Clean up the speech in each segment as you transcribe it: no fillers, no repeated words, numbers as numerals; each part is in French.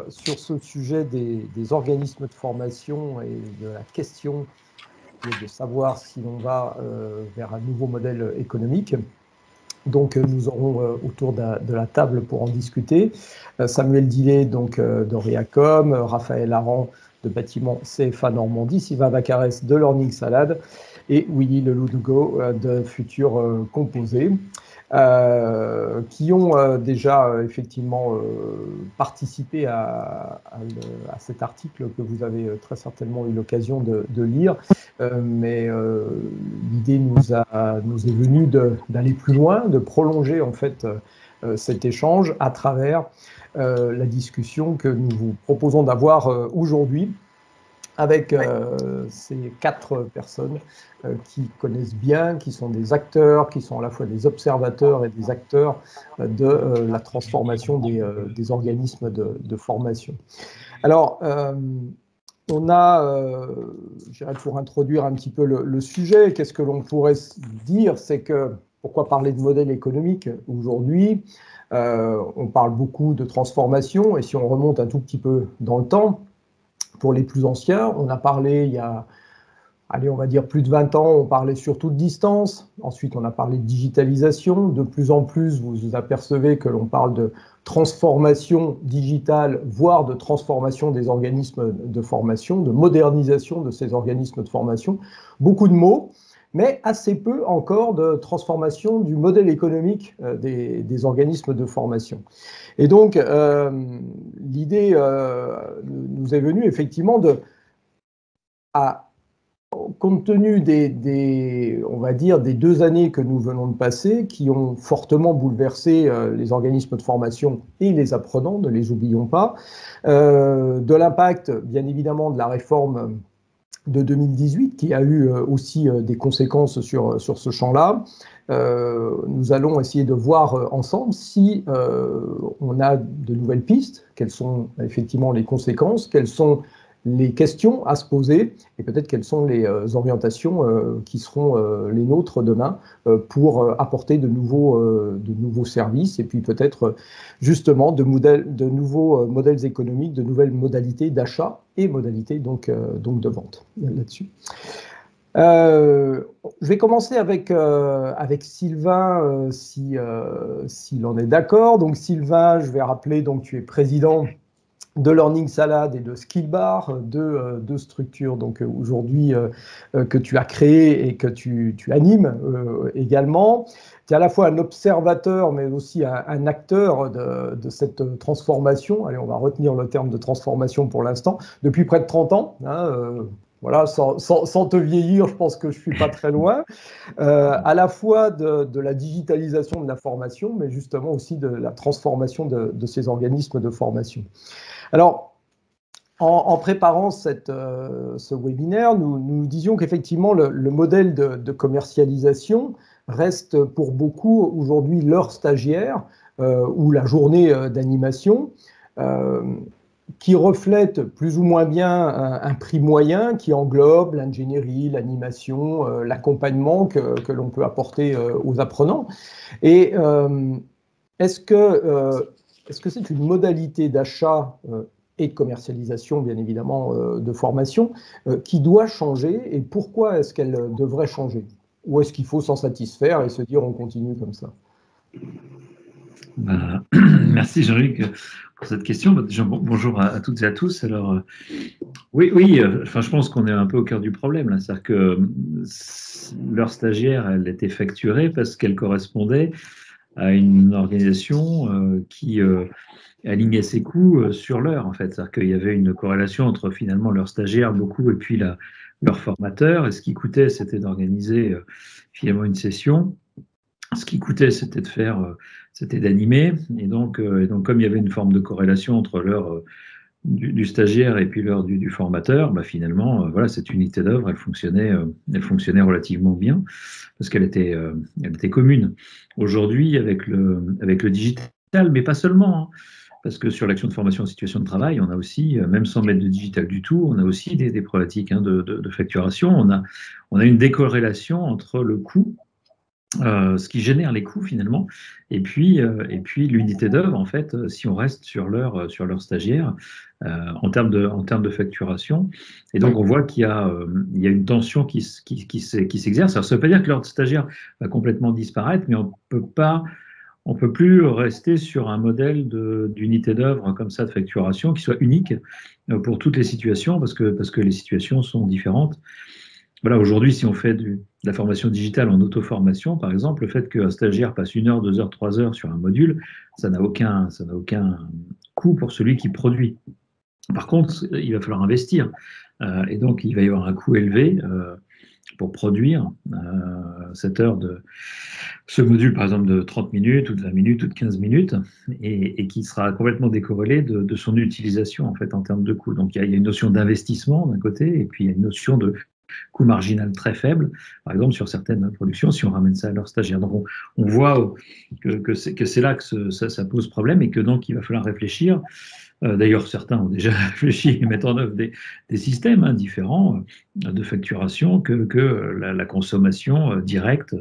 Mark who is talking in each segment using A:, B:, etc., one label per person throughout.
A: sur ce sujet des organismes de formation et de la question de savoir si l'on va vers un nouveau modèle économique. Donc, nous aurons autour de la table pour en discuter Samuel Dillet donc, de Reacom, Raphaël Aran de Bâtiment CFA Normandie, Sylvain Vaccarès de Learning Salad et Willy Leloudugo de Futur Composé. Qui ont déjà effectivement participé à cet article que vous avez très certainement eu l'occasion de lire. Mais l'idée nous est venue d'aller plus loin, de prolonger en fait cet échange à travers la discussion que nous vous proposons d'avoir aujourd'hui avec ces 4 personnes qui connaissent bien, qui sont des acteurs, qui sont à la fois des observateurs et des acteurs de la transformation des organismes de formation. Alors, on a, je dirais pour introduire un petit peu le sujet, qu'est-ce que l'on pourrait dire, c'est que, pourquoi parler de modèle économique aujourd'hui? On parle beaucoup de transformation, et si on remonte un tout petit peu dans le temps, pour les plus anciens, on a parlé il y a, allez, on va dire plus de 20 ans, on parlait surtout de distance. Ensuite, on a parlé de digitalisation. De plus en plus, vous vous apercevez que l'on parle de transformation digitale, voire de transformation des organismes de formation, de modernisation de ces organismes de formation. Beaucoup de mots, mais assez peu encore de transformation du modèle économique des organismes de formation. Et donc, l'idée nous est venue effectivement compte tenu on va dire, des 2 années que nous venons de passer, qui ont fortement bouleversé les organismes de formation et les apprenants, ne les oublions pas, de l'impact, bien évidemment, de la réforme de 2018, qui a eu aussi des conséquences sur ce champ-là. Nous allons essayer de voir ensemble si on a de nouvelles pistes, quelles sont effectivement les conséquences, quelles sont les questions à se poser et peut-être quelles sont les orientations qui seront les nôtres demain pour apporter de nouveaux services et puis peut-être justement de nouveaux modèles économiques, de nouvelles modalités d'achat et modalités donc de vente là-dessus. Je vais commencer avec Sylvain, s'il en est d'accord. Donc Sylvain, je vais rappeler, donc tu es président de Learning Salad et de Skillbar, deux structures donc aujourd'hui que tu as créées et que tu animes également. Tu es à la fois un observateur, mais aussi un acteur de cette transformation. Allez, on va retenir le terme de transformation pour l'instant, depuis près de 30 ans. Voilà, sans te vieillir, je pense que je ne suis pas très loin, à la fois de la digitalisation de la formation, mais justement aussi de la transformation de ces organismes de formation. Alors, en préparant ce webinaire, nous disions qu'effectivement, le modèle de commercialisation reste pour beaucoup aujourd'hui l'heure stagiaire ou la journée d'animation, qui reflète plus ou moins bien un prix moyen qui englobe l'ingénierie, l'animation, l'accompagnement que l'on peut apporter aux apprenants. Et est-ce que c'est une modalité d'achat et de commercialisation, bien évidemment, de formation, qui doit changer et pourquoi est-ce qu'elle devrait changer? Ou est-ce qu'il faut s'en satisfaire et se dire on continue comme ça?
B: Merci Jean-Luc pour cette question. Bonjour à toutes et à tous. Alors, oui, enfin, je pense qu'on est un peu au cœur du problème. C'est-à-dire que l'heure stagiaire, elle était facturée parce qu'elle correspondait à une organisation qui alignait ses coûts sur l'heure, en fait. C'est-à-dire qu'il y avait une corrélation entre finalement leur stagiaire, beaucoup, et puis leur formateur. Et ce qui coûtait, c'était d'organiser finalement une session. Ce qui coûtait, c'était c'était d'animer. Et donc, comme il y avait une forme de corrélation entre l'heure du stagiaire et puis l'heure du formateur, finalement, voilà, cette unité d'œuvre, elle fonctionnait relativement bien parce qu'elle était commune. Aujourd'hui, avec le digital, mais pas seulement, hein, parce que sur l'action de formation en situation de travail, on a aussi, même sans mettre de digital du tout, on a aussi des problématiques de facturation. On a une décorrélation entre le coût ce qui génère les coûts finalement, et puis l'unité d'œuvre, en fait, si on reste sur leur stagiaire, en termes de facturation. Et donc on voit il y a une tension qui s'exerce. Alors ça ne veut pas dire que leur stagiaire va complètement disparaître, mais on peut plus rester sur un modèle d'unité d'œuvre comme ça de facturation qui soit unique pour toutes les situations, parce que les situations sont différentes. Voilà, aujourd'hui, si on fait de la formation digitale en auto-formation, par exemple, le fait qu'un stagiaire passe 1 heure, 2 heures, 3 heures sur un module, ça n'a aucun coût pour celui qui produit. Par contre, il va falloir investir. Et donc, il va y avoir un coût élevé pour produire cette heure de ce module, par exemple, de 30 minutes, ou de 20 minutes, ou de 15 minutes, et qui sera complètement décorrélé de son utilisation, en fait, en termes de coût. Donc, il y a une notion d'investissement d'un côté, et puis il y a une notion de coût marginal très faible, par exemple sur certaines productions, si on ramène ça à leurs stagiaires. Donc on voit que c'est là que ça pose problème, et que donc il va falloir réfléchir. D'ailleurs, certains ont déjà réfléchi et mettent en œuvre des systèmes différents de facturation que la consommation directe.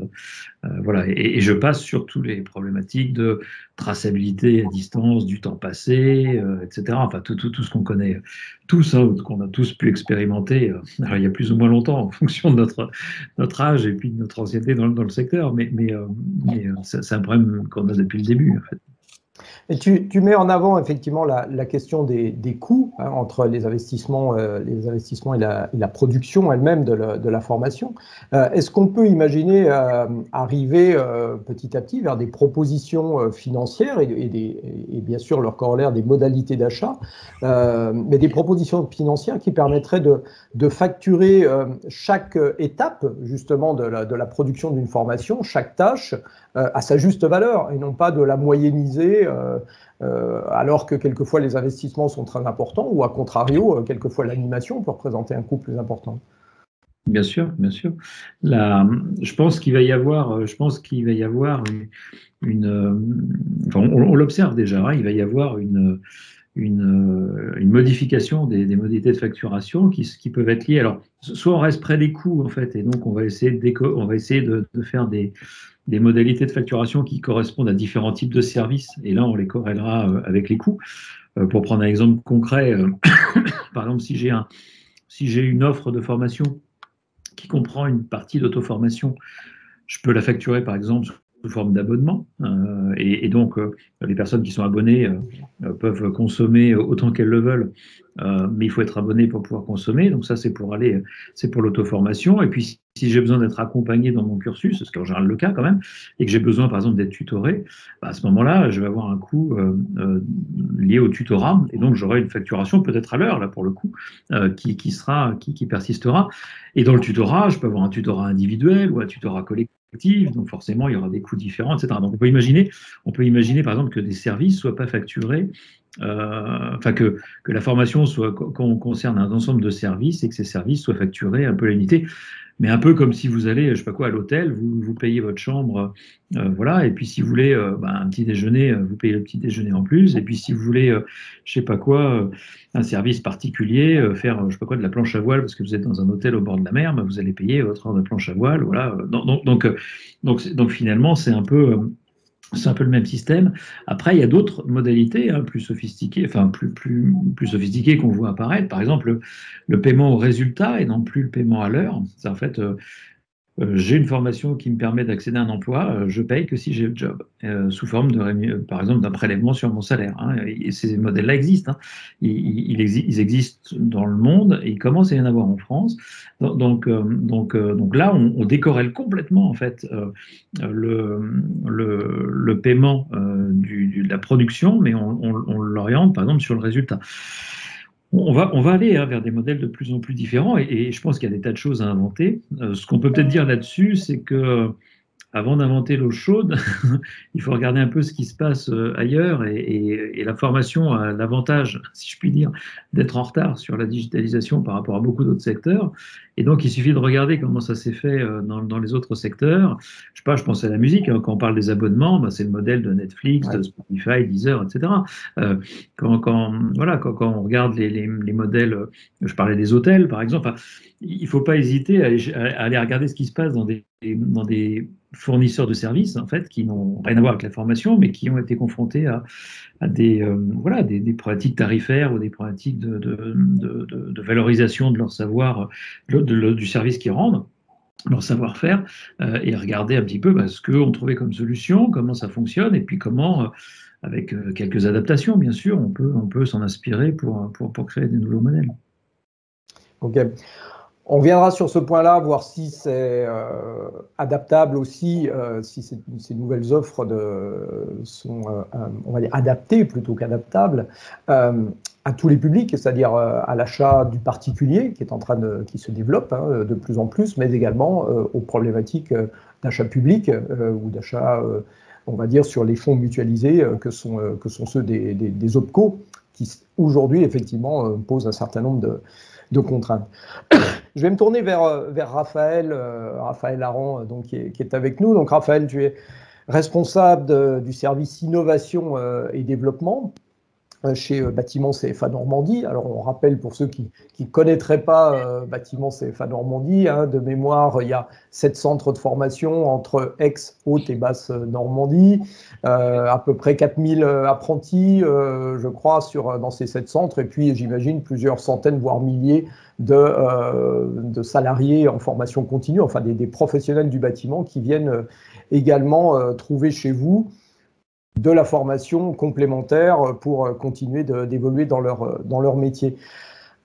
B: Voilà. Et je passe sur toutes les problématiques de traçabilité à distance, du temps passé, etc. Enfin, tout ce qu'on connaît tous, hein, qu'on a tous pu expérimenter, alors, il y a plus ou moins longtemps, en fonction de notre âge et puis de notre ancienneté dans le secteur, mais c'est un problème qu'on a depuis le début, en fait.
A: Et tu mets en avant effectivement la question des coûts, hein, entre les investissements et la production elle-même de la formation. Est-ce qu'on peut imaginer arriver petit à petit vers des propositions financières et bien sûr leur corollaire des modalités d'achat, mais des propositions financières qui permettraient de facturer chaque étape justement de la production d'une formation, chaque tâche, à sa juste valeur, et non pas de la moyenniser alors que quelquefois les investissements sont très importants, ou à contrario, quelquefois l'animation peut représenter un coût plus important.
B: Bien sûr, bien sûr. Je pense qu'il va y avoir enfin, on l'observe déjà, hein, il va y avoir une modification des modalités de facturation qui peuvent être liées. Alors, soit on reste près des coûts, en fait, et donc on va essayer de faire des modalités de facturation qui correspondent à différents types de services, et là, on les corrélera avec les coûts. Pour prendre un exemple concret, par exemple, si j'ai une offre de formation qui comprend une partie d'auto-formation, je peux la facturer, par exemple, sous forme d'abonnement. Et donc, les personnes qui sont abonnées peuvent consommer autant qu'elles le veulent, mais il faut être abonné pour pouvoir consommer. Donc ça, c'est pour l'auto-formation. Et puis, si j'ai besoin d'être accompagné dans mon cursus, ce qui est en général le cas quand même, et que j'ai besoin, par exemple, d'être tutoré, à ce moment-là, je vais avoir un coût lié au tutorat, et donc j'aurai une facturation peut-être à l'heure, là, pour le coup, qui persistera. Et dans le tutorat, je peux avoir un tutorat individuel ou un tutorat collectif, donc forcément, il y aura des coûts différents, etc. Donc on peut imaginer, par exemple, que des services ne soient pas facturés, enfin que la formation concerne un ensemble de services, et que ces services soient facturés un peu à l'unité. Mais un peu comme si vous allez, je sais pas quoi, à l'hôtel, vous payez votre chambre, voilà, et puis si vous voulez un petit déjeuner, vous payez le petit déjeuner en plus, et puis si vous voulez, je sais pas quoi, un service particulier, faire, je sais pas quoi, de la planche à voile, parce que vous êtes dans un hôtel au bord de la mer, vous allez payer votre heure de planche à voile, voilà. Donc finalement, c'est un peu le même système. Après, il y a d'autres modalités plus sophistiquées, enfin plus sophistiquées qu'on voit apparaître. Par exemple, le paiement au résultat et non plus le paiement à l'heure. C'est en fait, j'ai une formation qui me permet d'accéder à un emploi, je paye que si j'ai le job, sous forme par exemple d'un prélèvement sur mon salaire. Hein. Et ces modèles-là existent. Hein. Ils existent dans le monde, et il commence à y en avoir en France. Donc là, on décorrèle complètement en fait le paiement de la production, mais on l'oriente par exemple sur le résultat. On va aller vers des modèles de plus en plus différents, et je pense qu'il y a des tas de choses à inventer. Ce qu'on peut peut-être dire là-dessus, c'est que avant d'inventer l'eau chaude, il faut regarder un peu ce qui se passe ailleurs, et la formation a l'avantage, si je puis dire, d'être en retard sur la digitalisation par rapport à beaucoup d'autres secteurs. Et donc, il suffit de regarder comment ça s'est fait dans les autres secteurs. Je sais pas, je pense à la musique, hein, quand on parle des abonnements, c'est le modèle de Netflix, de Spotify, Deezer, etc. Quand on regarde les modèles, je parlais des hôtels, par exemple, il ne faut pas hésiter à aller regarder ce qui se passe dans des fournisseurs de services, en fait, qui n'ont rien à voir avec la formation, mais qui ont été confrontés à voilà, des problématiques tarifaires ou des problématiques de valorisation de leur savoir, du service qu'ils rendent, leur savoir-faire, et regarder un petit peu ce qu'on trouvait comme solution, comment ça fonctionne, et puis comment, avec quelques adaptations, bien sûr, on peut s'en inspirer pour créer des nouveaux modèles.
A: Ok. On viendra sur ce point-là, voir si c'est adaptable aussi, si ces nouvelles offres sont, on va dire, adaptées plutôt qu'adaptables à tous les publics, c'est-à-dire à l'achat du particulier qui se développe de plus en plus, mais également aux problématiques d'achat public ou d'achat, on va dire, sur les fonds mutualisés que sont ceux des OPCO, qui aujourd'hui, effectivement, posent un certain nombre de contraintes. Je vais me tourner vers Raphaël Aran, donc, qui est avec nous. Donc, Raphaël, tu es responsable du service innovation et développement chez Bâtiment CFA Normandie. Alors, on rappelle pour ceux qui ne connaîtraient pas Bâtiment CFA Normandie, de mémoire, il y a 7 centres de formation entre Aix, Haute et Basse Normandie, à peu près 4000 apprentis, je crois, dans ces 7 centres, et puis j'imagine plusieurs centaines, voire milliers de salariés en formation continue, enfin des professionnels du bâtiment qui viennent également trouver chez vous de la formation complémentaire pour continuer d'évoluer dans leur métier.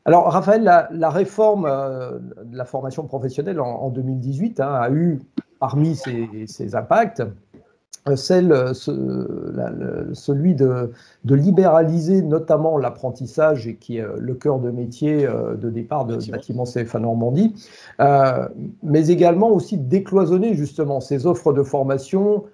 A: Alors, Raphaël, la réforme de la formation professionnelle en 2018 a eu, parmi ses impacts, celui de libéraliser notamment l'apprentissage, et qui est le cœur de métier de départ de Bâtiment CFA Normandie, mais également aussi de décloisonner justement ces offres de formation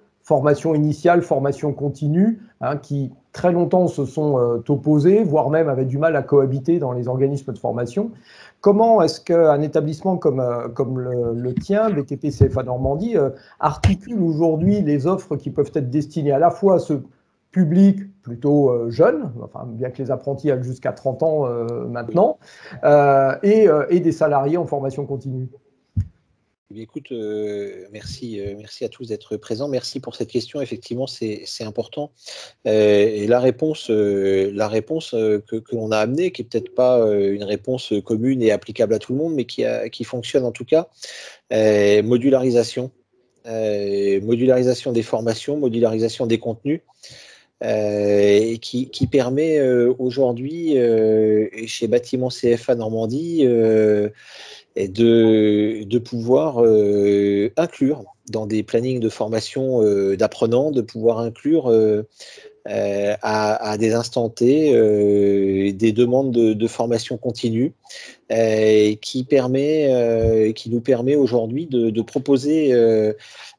A: initiale, formation continue, qui très longtemps se sont opposées, voire même avaient du mal à cohabiter dans les organismes de formation. Comment est-ce qu'un établissement comme le tien, BTP CFA Normandie, articule aujourd'hui les offres qui peuvent être destinées à la fois à ce public plutôt jeune, enfin, bien que les apprentis aient jusqu'à 30 ans maintenant, et des salariés en formation continue?
C: Écoute, merci à tous d'être présents. Merci pour cette question. Effectivement, c'est important. Et la réponse que l'on a amenée, qui est peut-être pas une réponse commune et applicable à tout le monde, mais qui fonctionne en tout cas, modularisation. Modularisation des formations, modularisation des contenus, et qui permet aujourd'hui, chez Bâtiment CFA Normandie, et de pouvoir inclure dans des plannings de formation d'apprenants, de pouvoir inclure à des instants T des demandes de formation continue, qui nous permet aujourd'hui de proposer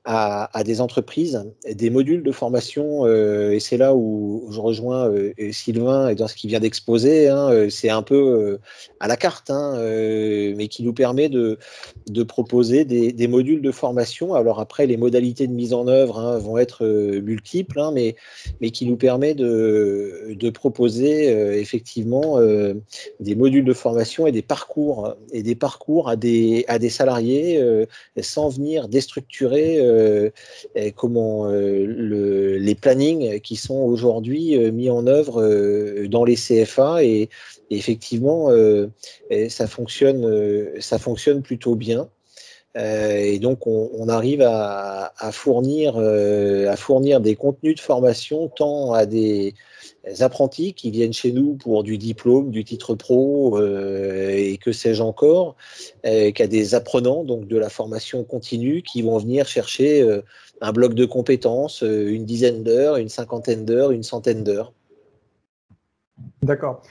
C: à des entreprises des modules de formation, et c'est là où je rejoins Sylvain et dans ce qu'il vient d'exposer, c'est un peu à la carte, mais qui nous permet de proposer des modules de formation. Alors après, les modalités de mise en œuvre vont être multiples, mais qui nous permet de proposer effectivement des modules de formation et des parcours à des salariés, sans venir déstructurer les plannings qui sont aujourd'hui mis en œuvre dans les CFA, et effectivement ça fonctionne plutôt bien. Et donc on arrive à fournir des contenus de formation tant à des apprentis qui viennent chez nous pour du diplôme, du titre pro, et que sais-je encore, qu'à des apprenants, donc de la formation continue, qui vont venir chercher un bloc de compétences, une dizaine d'heures, une cinquantaine d'heures, une centaine d'heures.
A: D'accord.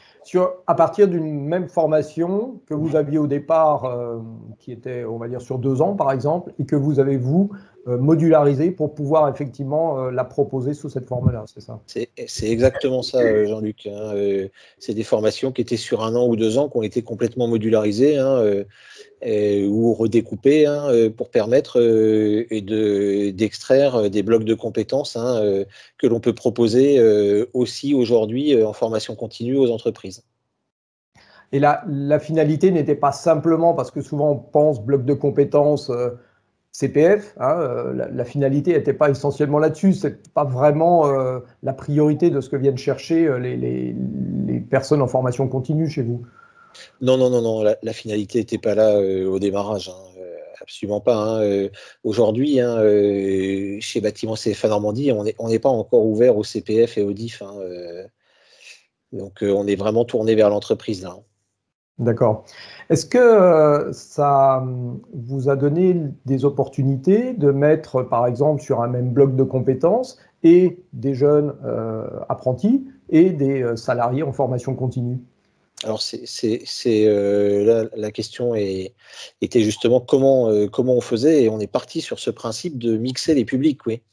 A: À partir d'une même formation que vous aviez au départ, qui était, on va dire, sur 2 ans, par exemple, et que vous avez, vous, modularisé pour pouvoir effectivement la proposer sous cette forme-là, c'est ça?
C: C'est exactement ça, Jean-Luc. C'est des formations qui étaient sur 1 an ou 2 ans, qui ont été complètement modularisées, ou redécoupées, pour permettre d'extraire des blocs de compétences que l'on peut proposer aussi aujourd'hui en formation continue aux entreprises.
A: Et la finalité n'était pas simplement, parce que souvent on pense bloc de compétences CPF, hein, la finalité n'était pas essentiellement là-dessus, c'est pas vraiment la priorité de ce que viennent chercher les personnes en formation continue chez vous.
C: Non, non, non, non, la finalité n'était pas là au démarrage, hein, absolument pas. Hein, aujourd'hui, hein, chez Bâtiment CFA Normandie, on n'est pas encore ouvert au CPF et au DIF. Hein, donc, on est vraiment tourné vers l'entreprise là.
A: D'accord. Est-ce que ça vous a donné des opportunités de mettre, par exemple, sur un même bloc de compétences et des jeunes apprentis et des salariés en formation continue?
C: Alors, là, la question était justement comment on faisait, et on est parti sur ce principe de mixer les publics, oui.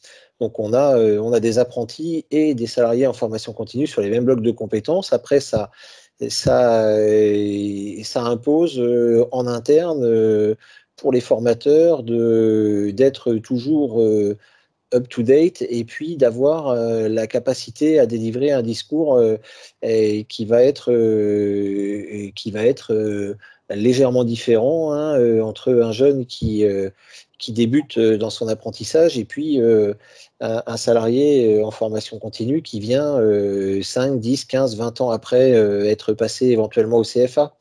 C: Donc, on a des apprentis et des salariés en formation continue sur les mêmes blocs de compétences. Après, ça impose en interne pour les formateurs d'être toujours up-to-date et puis d'avoir la capacité à délivrer un discours qui va être légèrement différent, hein, entre un jeune qui débute dans son apprentissage et puis un salarié en formation continue qui vient 5, 10, 15, 20 ans après être passé éventuellement au CFA.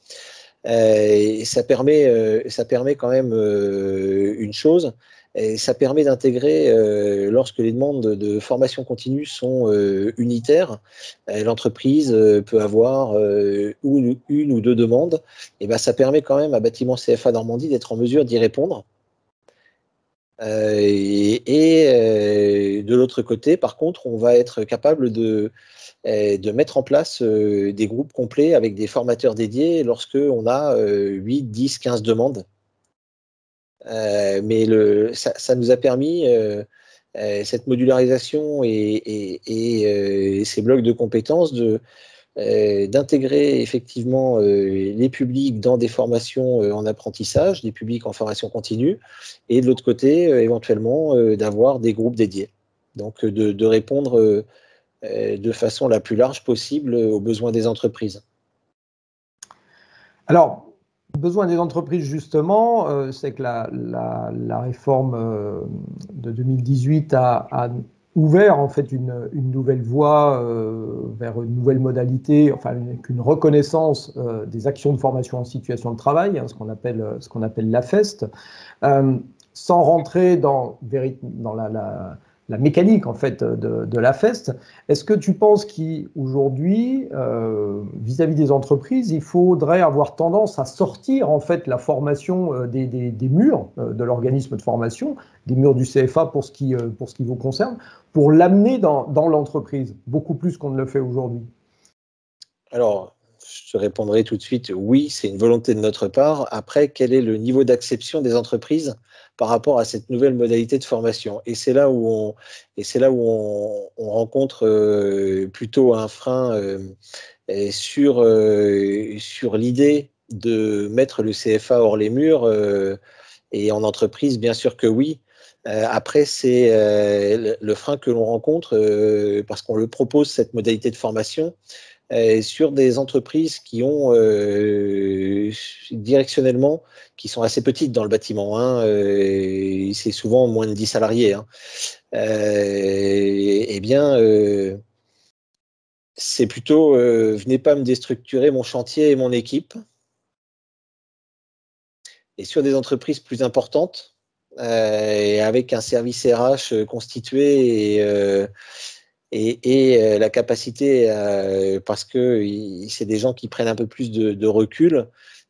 C: Et ça permet quand même une chose, et ça permet d'intégrer, lorsque les demandes de formation continue sont unitaires, l'entreprise peut avoir une ou deux demandes, et ben ça permet quand même à Bâtiment CFA Normandie d'être en mesure d'y répondre. De l'autre côté, par contre, on va être capable de mettre en place des groupes complets avec des formateurs dédiés lorsque on a 8, 10, 15 demandes. Mais ça nous a permis, cette modularisation et ces blocs de compétences, d'intégrer effectivement les publics dans des formations en apprentissage, des publics en formation continue, et de l'autre côté, éventuellement, d'avoir des groupes dédiés. Donc, de répondre de façon la plus large possible aux besoins des entreprises.
A: Alors, besoin des entreprises, justement, c'est que la réforme de 2018 a ouvert en fait une nouvelle voie vers une nouvelle modalité, enfin une reconnaissance des actions de formation en situation de travail, hein, ce qu'on appelle l'AFEST, sans rentrer dans la mécanique en fait de l'AFEST. Est-ce que tu penses qu'aujourd'hui, vis-à-vis des entreprises, il faudrait avoir tendance à sortir en fait la formation des murs de l'organisme de formation, des murs du CFA pour ce qui vous concerne, pour l'amener dans l'entreprise, beaucoup plus qu'on ne le fait aujourd'hui?
C: Alors, je te répondrai tout de suite, oui, c'est une volonté de notre part. Après, quel est le niveau d'acception des entreprises par rapport à cette nouvelle modalité de formation? Et c'est là où on rencontre plutôt un frein sur l'idée de mettre le CFA hors les murs, et en entreprise, bien sûr que oui. Après, c'est le frein que l'on rencontre parce qu'on le propose, cette modalité de formation, sur des entreprises qui ont directionnellement, qui sont assez petites dans le bâtiment, hein, c'est souvent moins de 10 salariés. Hein. Eh bien, c'est plutôt venez pas me déstructurer mon chantier et mon équipe. Et sur des entreprises plus importantes, et avec un service RH constitué et la capacité, parce que c'est des gens qui prennent un peu plus de recul,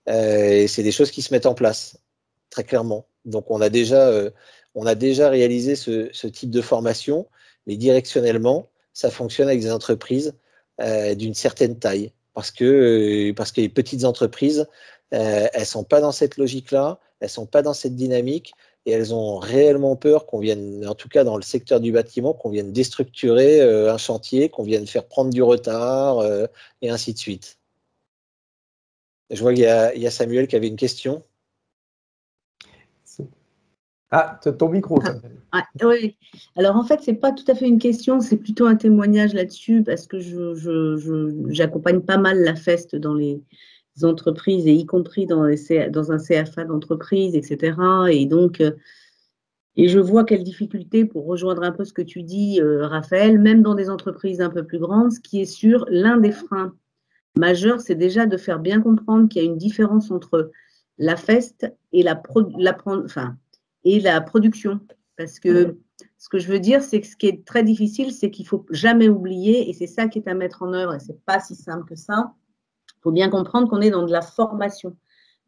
C: et c'est des choses qui se mettent en place, très clairement. Donc on a déjà réalisé ce type de formation, mais directionnellement, ça fonctionne avec des entreprises d'une certaine taille, parce que les petites entreprises, elles ne sont pas dans cette logique-là, elles ne sont pas dans cette dynamique, et elles ont réellement peur qu'on vienne, en tout cas dans le secteur du bâtiment, qu'on vienne déstructurer un chantier, qu'on vienne faire prendre du retard, et ainsi de suite. Je vois qu'il y a Samuel qui avait une question.
A: Ah, ton micro.
D: Oui. Alors en fait, c'est pas tout à fait une question, c'est plutôt un témoignage là-dessus parce que j'accompagne pas mal la FEST dans les entreprises, et y compris dans un CFA d'entreprise, etc. Et donc, et je vois quelle difficulté, pour rejoindre un peu ce que tu dis, Raphaël, même dans des entreprises un peu plus grandes, ce qui est sûr, l'un des freins majeurs, c'est déjà de faire bien comprendre qu'il y a une différence entre la FEST et la production. Parce que ce que je veux dire, c'est que ce qui est très difficile, c'est qu'il ne faut jamais oublier, et c'est ça qui est à mettre en œuvre, et ce n'est pas si simple que ça, il faut bien comprendre qu'on est dans de la formation.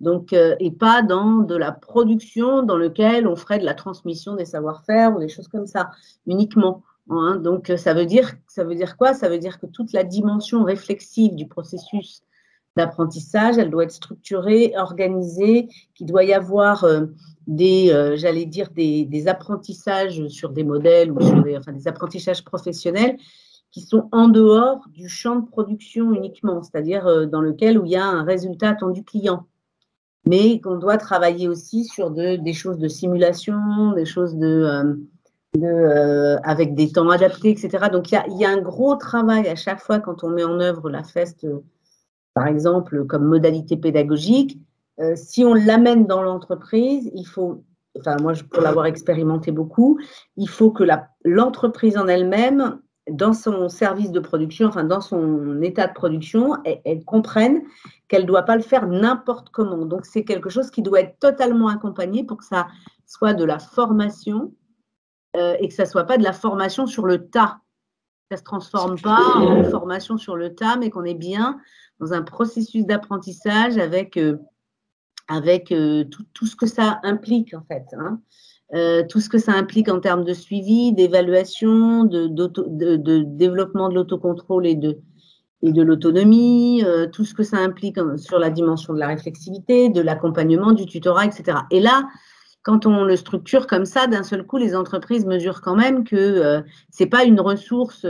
D: Donc, et pas dans de la production dans lequel on ferait de la transmission des savoir-faire ou des choses comme ça, uniquement. Hein. Donc, ça veut dire quoi? Ça veut dire que toute la dimension réflexive du processus d'apprentissage, elle doit être structurée, organisée, qu'il doit y avoir j'allais dire, des apprentissages sur des modèles ou sur des apprentissages professionnels qui sont en dehors du champ de production uniquement, c'est-à-dire dans lequel où il y a un résultat attendu client. Mais qu'on doit travailler aussi sur des choses de simulation, des choses avec des temps adaptés, etc. Donc, il y a un gros travail à chaque fois quand on met en œuvre la FEST, par exemple, comme modalité pédagogique. Si on l'amène dans l'entreprise, il faut, moi, pour l'avoir expérimenté beaucoup, il faut que l'entreprise en elle-même, dans son service de production, dans son état de production, elle comprenne qu'elle ne doit pas le faire n'importe comment. Donc, c'est quelque chose qui doit être totalement accompagné pour que ça soit de la formation et que ça ne soit pas de la formation sur le tas. Ça ne se transforme pas en formation sur le tas, mais qu'on est bien dans un processus d'apprentissage avec tout ce que ça implique, en fait. Hein. Tout ce que ça implique en termes de suivi, d'évaluation, de développement de l'autocontrôle et de l'autonomie, tout ce que ça implique sur la dimension de la réflexivité, de l'accompagnement, du tutorat, etc. Et là, quand on le structure comme ça, d'un seul coup, les entreprises mesurent quand même que c'est pas une ressource,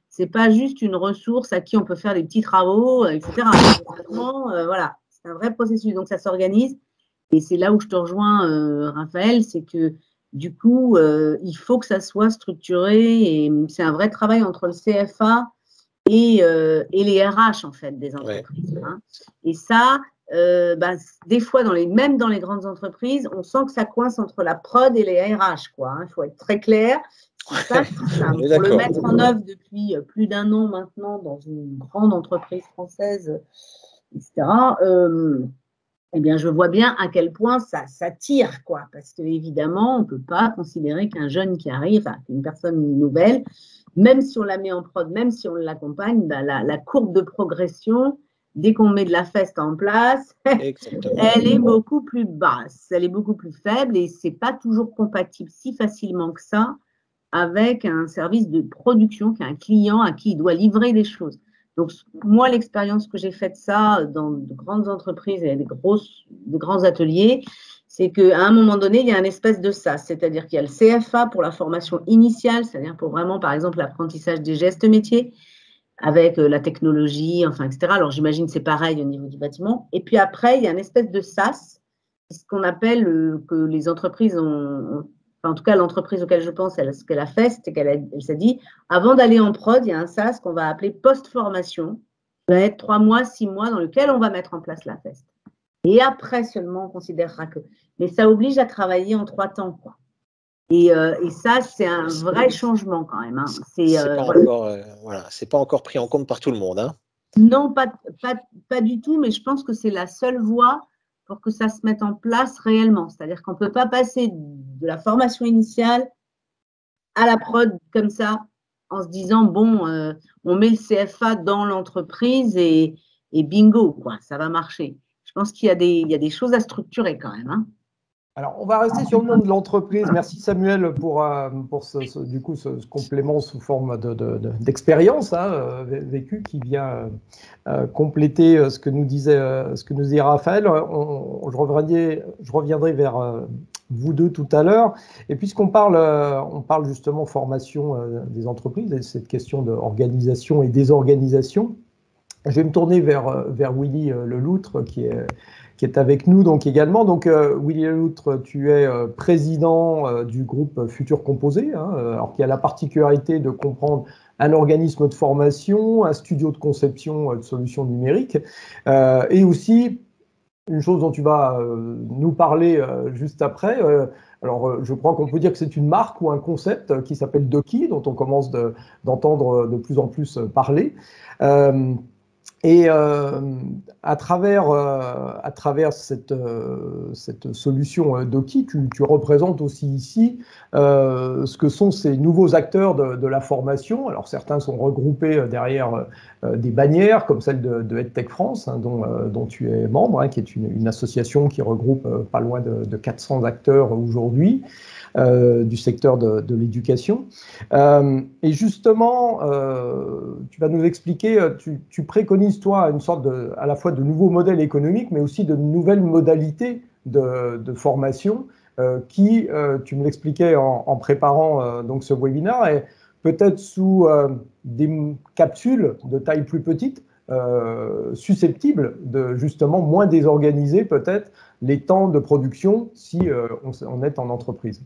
D: c'est pas juste une ressource à qui on peut faire des petits travaux, etc. Voilà, c'est un vrai processus. Donc, ça s'organise. Et c'est là où je te rejoins, Raphaël, c'est que du coup, il faut que ça soit structuré et c'est un vrai travail entre le CFA et les RH, en fait, des entreprises. Ouais. Hein. Et ça, des fois, même dans les grandes entreprises, on sent que ça coince entre la prod et les RH, quoi. Hein. Il faut être très clair. C'est pas si simple. Pour le mettre en œuvre depuis plus d'1 an maintenant dans une grande entreprise française, etc., eh bien, je vois bien à quel point ça tire, quoi. Parce qu'évidemment, on ne peut pas considérer qu'un jeune qui arrive, qu'une personne nouvelle, même si on la met en prod, même si on l'accompagne, la courbe de progression, dès qu'on met de la FEST en place, elle est beaucoup plus basse, elle est beaucoup plus faible et ce n'est pas toujours compatible si facilement que ça avec un service de production qui a un client à qui il doit livrer des choses. Donc, moi, l'expérience que j'ai faite ça dans de grandes entreprises et de grands ateliers, c'est qu'à un moment donné, il y a une espèce de sas, c'est-à-dire qu'il y a le CFA pour la formation initiale, c'est-à-dire pour vraiment, par exemple, l'apprentissage des gestes métiers avec la technologie, etc. Alors, j'imagine que c'est pareil au niveau du bâtiment. Et puis après, il y a une espèce de sas, ce qu'on appelle que les entreprises ont en tout cas, l'entreprise auquel je pense, ce qu'elle a fait, c'est qu'elle s'est dit, avant d'aller en prod, il y a un SAS qu'on va appeler post-formation, qui va être 3 mois, 6 mois, dans lequel on va mettre en place la FEST. Et après seulement, on considérera que. Mais ça oblige à travailler en 3 temps, quoi. Et ça, c'est un vrai changement quand même. Hein.
C: C'est pas encore pris en compte par tout le monde. Hein.
D: Non, pas du tout, mais je pense que c'est la seule voie pour que ça se mette en place réellement. C'est-à-dire qu'on ne peut pas passer de la formation initiale à la prod comme ça, en se disant, bon, on met le CFA dans l'entreprise et bingo, quoi, ça va marcher. Je pense qu'il y a des choses à structurer quand même. Hein.
A: Alors, on va rester sur le nom de l'entreprise. Merci Samuel pour ce complément sous forme d'expérience vécue qui vient compléter ce que nous disait Raphaël. Je reviendrai vers vous deux tout à l'heure. Et puisqu'on parle justement formation des entreprises et cette question d'organisation et désorganisation, je vais me tourner vers Willy Leloutre qui est avec nous donc également. Donc Willy Leloutre, tu es président du groupe Futur Composé, alors qui a la particularité de comprendre un organisme de formation, un studio de conception de solutions numériques, et aussi une chose dont tu vas nous parler juste après. Alors, je crois qu'on peut dire que c'est une marque ou un concept qui s'appelle Doki, dont on commence d'entendre de plus en plus parler. Et à travers cette solution Doki, tu représentes aussi ici ce que sont ces nouveaux acteurs de la formation. Alors certains sont regroupés derrière des bannières, comme celle de EdTech France, hein, dont tu es membre, hein, qui est une association qui regroupe pas loin de 400 acteurs aujourd'hui. Du secteur de l'éducation. Et justement, tu vas nous expliquer, tu préconises, toi, une sorte à la fois de nouveaux modèles économiques, mais aussi de nouvelles modalités de formation qui, tu me l'expliquais en préparant donc ce webinaire, est peut-être sous des capsules de taille plus petite, susceptibles de justement moins désorganiser peut-être les temps de production si on est en entreprise.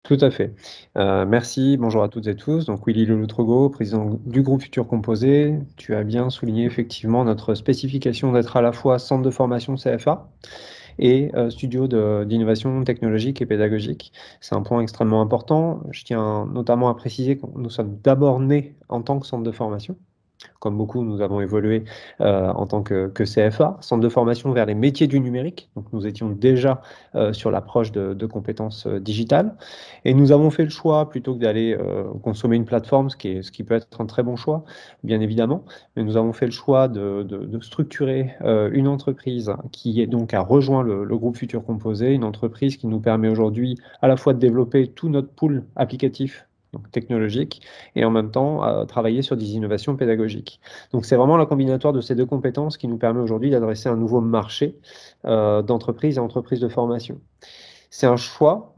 E: Tout à fait. Merci, bonjour à toutes et tous. Donc Willy Leloutrogo, président du groupe Futur Composé. Tu as bien souligné effectivement notre spécification d'être à la fois centre de formation CFA et studio d'innovation technologique et pédagogique. C'est un point extrêmement important. Je tiens notamment à préciser que nous sommes d'abord nés en tant que centre de formation. Comme beaucoup, nous avons évolué en tant que CFA, centre de formation vers les métiers du numérique. Donc, nous étions déjà sur l'approche de compétences digitales. Et nous avons fait le choix, plutôt que d'aller consommer une plateforme, ce qui peut être un très bon choix, bien évidemment, mais nous avons fait le choix de structurer une entreprise qui donc a rejoint le groupe Futur Composé, une entreprise qui nous permet aujourd'hui à la fois de développer tout notre pool applicatif, donc technologique, et en même temps travailler sur des innovations pédagogiques. Donc c'est vraiment la combinatoire de ces deux compétences qui nous permet aujourd'hui d'adresser un nouveau marché d'entreprises et entreprises de formation. C'est un choix,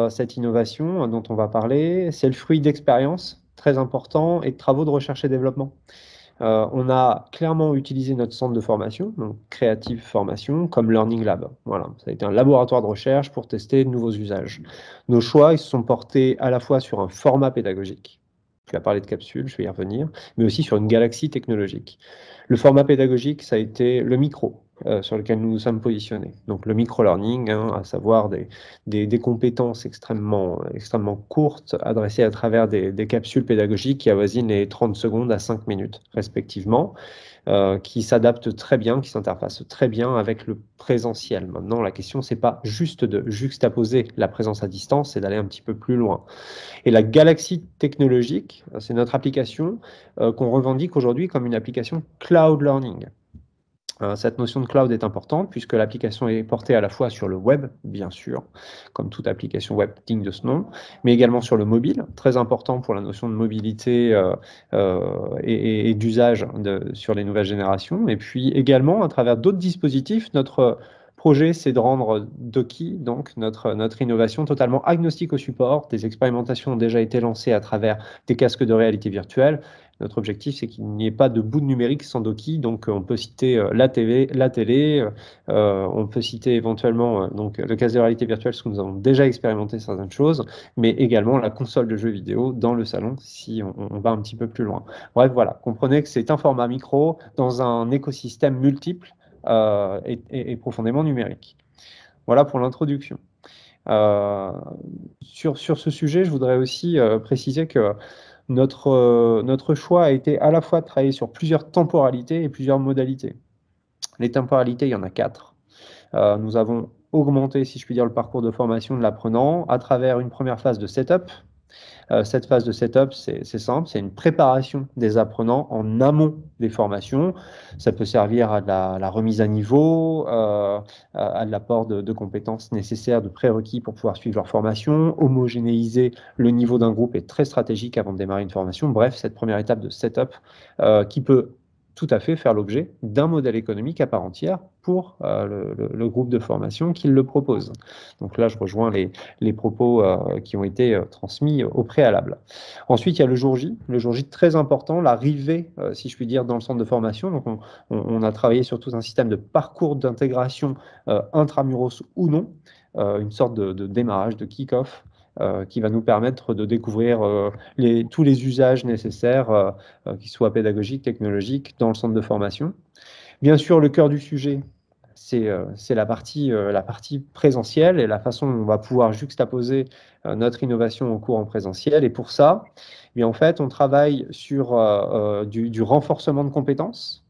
E: cette innovation dont on va parler, c'est le fruit d'expériences très importants et de travaux de recherche et développement. On a clairement utilisé notre centre de formation, donc Creative Formation, comme Learning Lab. Voilà, ça a été un laboratoire de recherche pour tester de nouveaux usages. Nos choix, ils se sont portés à la fois sur un format pédagogique, tu as parlé de capsules, je vais y revenir, mais aussi sur une galaxie technologique. Le format pédagogique, ça a été le micro, sur lequel nous nous sommes positionnés. Donc le micro-learning, hein, à savoir des compétences extrêmement courtes, adressées à travers des capsules pédagogiques qui avoisinent les 30 secondes à 5 minutes, respectivement, qui s'adaptent très bien, qui s'interfacent très bien avec le présentiel. Maintenant, la question, c'est pas juste de juxtaposer la présence à distance, c'est d'aller un petit peu plus loin. Et la galaxie technologique, c'est notre application qu'on revendique aujourd'hui comme une application cloud learning. Cette notion de cloud est importante puisque l'application est portée à la fois sur le web, bien sûr, comme toute application web digne de ce nom, mais également sur le mobile, très important pour la notion de mobilité et d'usage sur les nouvelles générations, et puis également à travers d'autres dispositifs. Notre projet, c'est de rendre Doki, donc notre innovation, totalement agnostique au support. Des expérimentations ont déjà été lancées à travers des casques de réalité virtuelle. Notre objectif, c'est qu'il n'y ait pas de bout de numérique sans Doki. Donc, on peut citer la télé, on peut citer éventuellement donc, le casque de réalité virtuelle, parce que nous avons déjà expérimenté certaines choses, mais également la console de jeux vidéo dans le salon, si on va un petit peu plus loin. Bref, voilà, comprenez que c'est un format micro dans un écosystème multiple et profondément numérique. Voilà pour l'introduction. Sur ce sujet, je voudrais aussi préciser que notre choix a été à la fois de travailler sur plusieurs temporalités et plusieurs modalités. Les temporalités, il y en a 4. Nous avons augmenté, si je puis dire, le parcours de formation de l'apprenant à travers une première phase de setup. Cette phase de setup, c'est simple, c'est une préparation des apprenants en amont des formations. Ça peut servir à la remise à niveau, à l'apport de compétences nécessaires, de prérequis pour pouvoir suivre leur formation. Homogénéiser le niveau d'un groupe est très stratégique avant de démarrer une formation. Bref, cette première étape de setup qui peut tout à fait faire l'objet d'un modèle économique à part entière pour le groupe de formation qui le propose. Donc là, je rejoins les propos qui ont été transmis au préalable. Ensuite, il y a le jour J très important, l'arrivée, si je puis dire, dans le centre de formation. Donc on a travaillé sur tout un système de parcours d'intégration intramuros ou non, une sorte de démarrage, de kick-off, qui va nous permettre de découvrir tous les usages nécessaires, qu'ils soient pédagogiques, technologiques, dans le centre de formation. Bien sûr, le cœur du sujet, c'est la partie présentielle et la façon dont on va pouvoir juxtaposer notre innovation au cours en présentiel. Et pour ça, bien, en fait, on travaille sur du renforcement de compétences,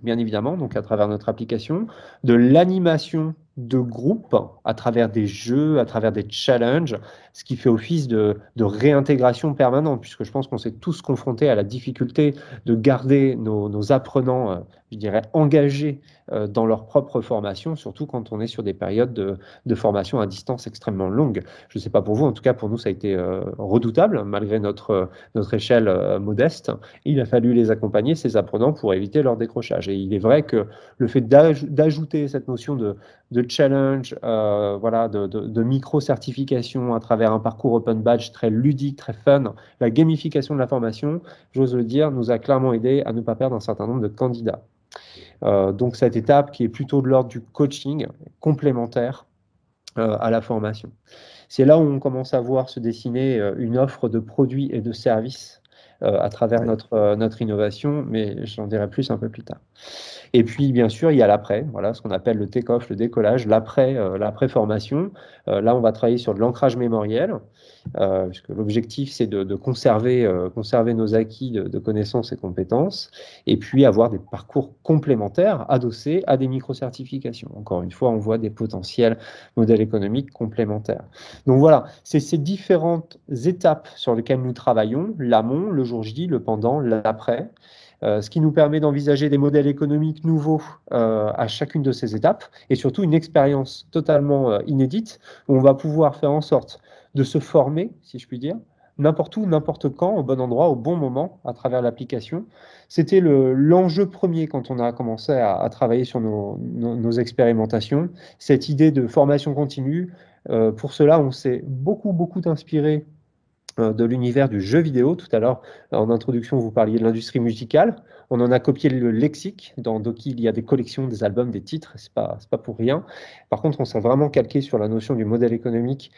E: bien évidemment, donc à travers notre application, de l'animation de groupe à travers des jeux, à travers des challenges, ce qui fait office de réintégration permanente, puisque je pense qu'on s'est tous confrontés à la difficulté de garder nos apprenants, je dirais, engagés dans leur propre formation, surtout quand on est sur des périodes de formation à distance extrêmement longues. Je ne sais pas pour vous, en tout cas pour nous, ça a été redoutable, malgré notre échelle modeste. Il a fallu les accompagner, ces apprenants, pour éviter leur décrochage. Et il est vrai que le fait d'ajouter cette notion de challenge, voilà, de micro-certification à travers un parcours open badge très ludique, très fun, la gamification de la formation, j'ose le dire, nous a clairement aidé à ne pas perdre un certain nombre de candidats. Donc cette étape qui est plutôt de l'ordre du coaching complémentaire à la formation. C'est là où on commence à voir se dessiner une offre de produits et de services à travers notre innovation, mais j'en dirai plus un peu plus tard. Et puis, bien sûr, il y a l'après, voilà, ce qu'on appelle le take-off, le décollage, l'après-formation. Là, on va travailler sur de l'ancrage mémoriel, puisque l'objectif, c'est de conserver nos acquis de connaissances et compétences, et puis avoir des parcours complémentaires adossés à des micro-certifications. Encore une fois, on voit des potentiels modèles économiques complémentaires. Donc voilà, c'est ces différentes étapes sur lesquelles nous travaillons, l'amont, le jour J, le pendant, l'après, ce qui nous permet d'envisager des modèles économiques nouveaux à chacune de ces étapes, et surtout une expérience totalement inédite, où on va pouvoir faire en sorte de se former, si je puis dire, n'importe où, n'importe quand, au bon endroit, au bon moment, à travers l'application. C'était l'enjeu premier quand on a commencé à travailler sur nos expérimentations, cette idée de formation continue. Pour cela, on s'est beaucoup inspiré de l'univers du jeu vidéo. Tout à l'heure, en introduction, vous parliez de l'industrie musicale. On en a copié le lexique. Dans Doki, il y a des collections, des albums, des titres. C'est pas pour rien. Par contre, on s'est vraiment calqué sur la notion du modèle économique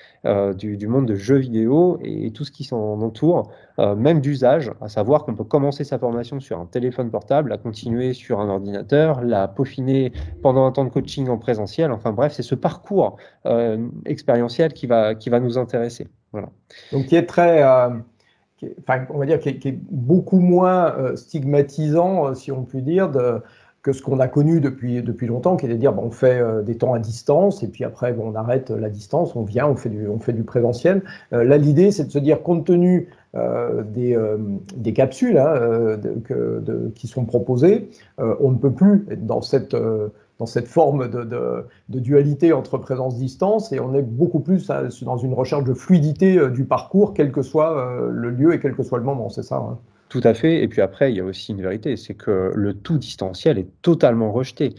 E: du monde de jeux vidéo et tout ce qui s'en entoure, même d'usage, à savoir qu'on peut commencer sa formation sur un téléphone portable, la continuer sur un ordinateur, la peaufiner pendant un temps de coaching en présentiel. Enfin bref, c'est ce parcours expérientiel qui va nous intéresser. Voilà.
A: Donc, qui est très, on va dire, qui est beaucoup moins stigmatisant, si on peut dire, que ce qu'on a connu depuis longtemps, qui est de dire, on fait des temps à distance, et puis après, on arrête la distance, on vient, on fait du présentiel. Là, l'idée, c'est de se dire, compte tenu des capsules qui sont proposées, on ne peut plus être dans cette forme de dualité entre présence-distance, et on est beaucoup plus dans une recherche de fluidité du parcours, quel que soit le lieu et quel que soit le moment, c'est ça, hein.
E: Tout à fait. Et puis après, il y a aussi une vérité, c'est que le tout distanciel est totalement rejeté.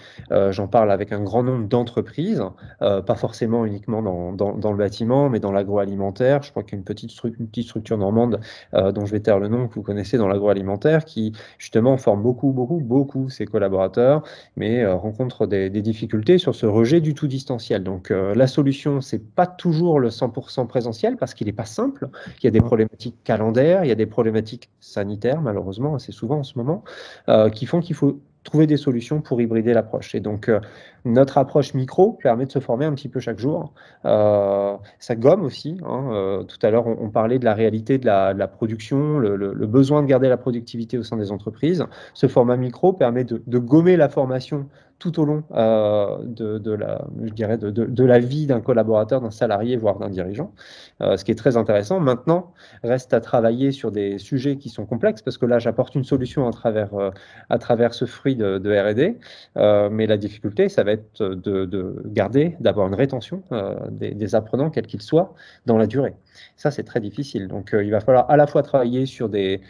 E: J'en parle avec un grand nombre d'entreprises, pas forcément uniquement dans le bâtiment, mais dans l'agroalimentaire. Je crois qu'il y a une petite structure normande dont je vais taire le nom, que vous connaissez dans l'agroalimentaire, qui justement forme beaucoup ses collaborateurs, mais rencontre des difficultés sur ce rejet du tout distanciel. Donc la solution, c'est pas toujours le 100% présentiel, parce qu'il n'est pas simple. Il y a des problématiques calendaires, il y a des problématiques sanitaires, malheureusement, assez souvent en ce moment, qui font qu'il faut trouver des solutions pour hybrider l'approche. Et donc, notre approche micro permet de se former un petit peu chaque jour. Ça gomme aussi. Tout à l'heure, on parlait de la réalité de la production, le besoin de garder la productivité au sein des entreprises. Ce format micro permet de gommer la formation tout au long de la vie d'un collaborateur, d'un salarié, voire d'un dirigeant, ce qui est très intéressant. Maintenant, reste à travailler sur des sujets qui sont complexes, parce que là, j'apporte une solution à travers ce fruit de R&D, mais la difficulté, ça va être d'avoir une rétention des apprenants, quels qu'ils soient, dans la durée. Ça, c'est très difficile. Donc, il va falloir à la fois travailler sur des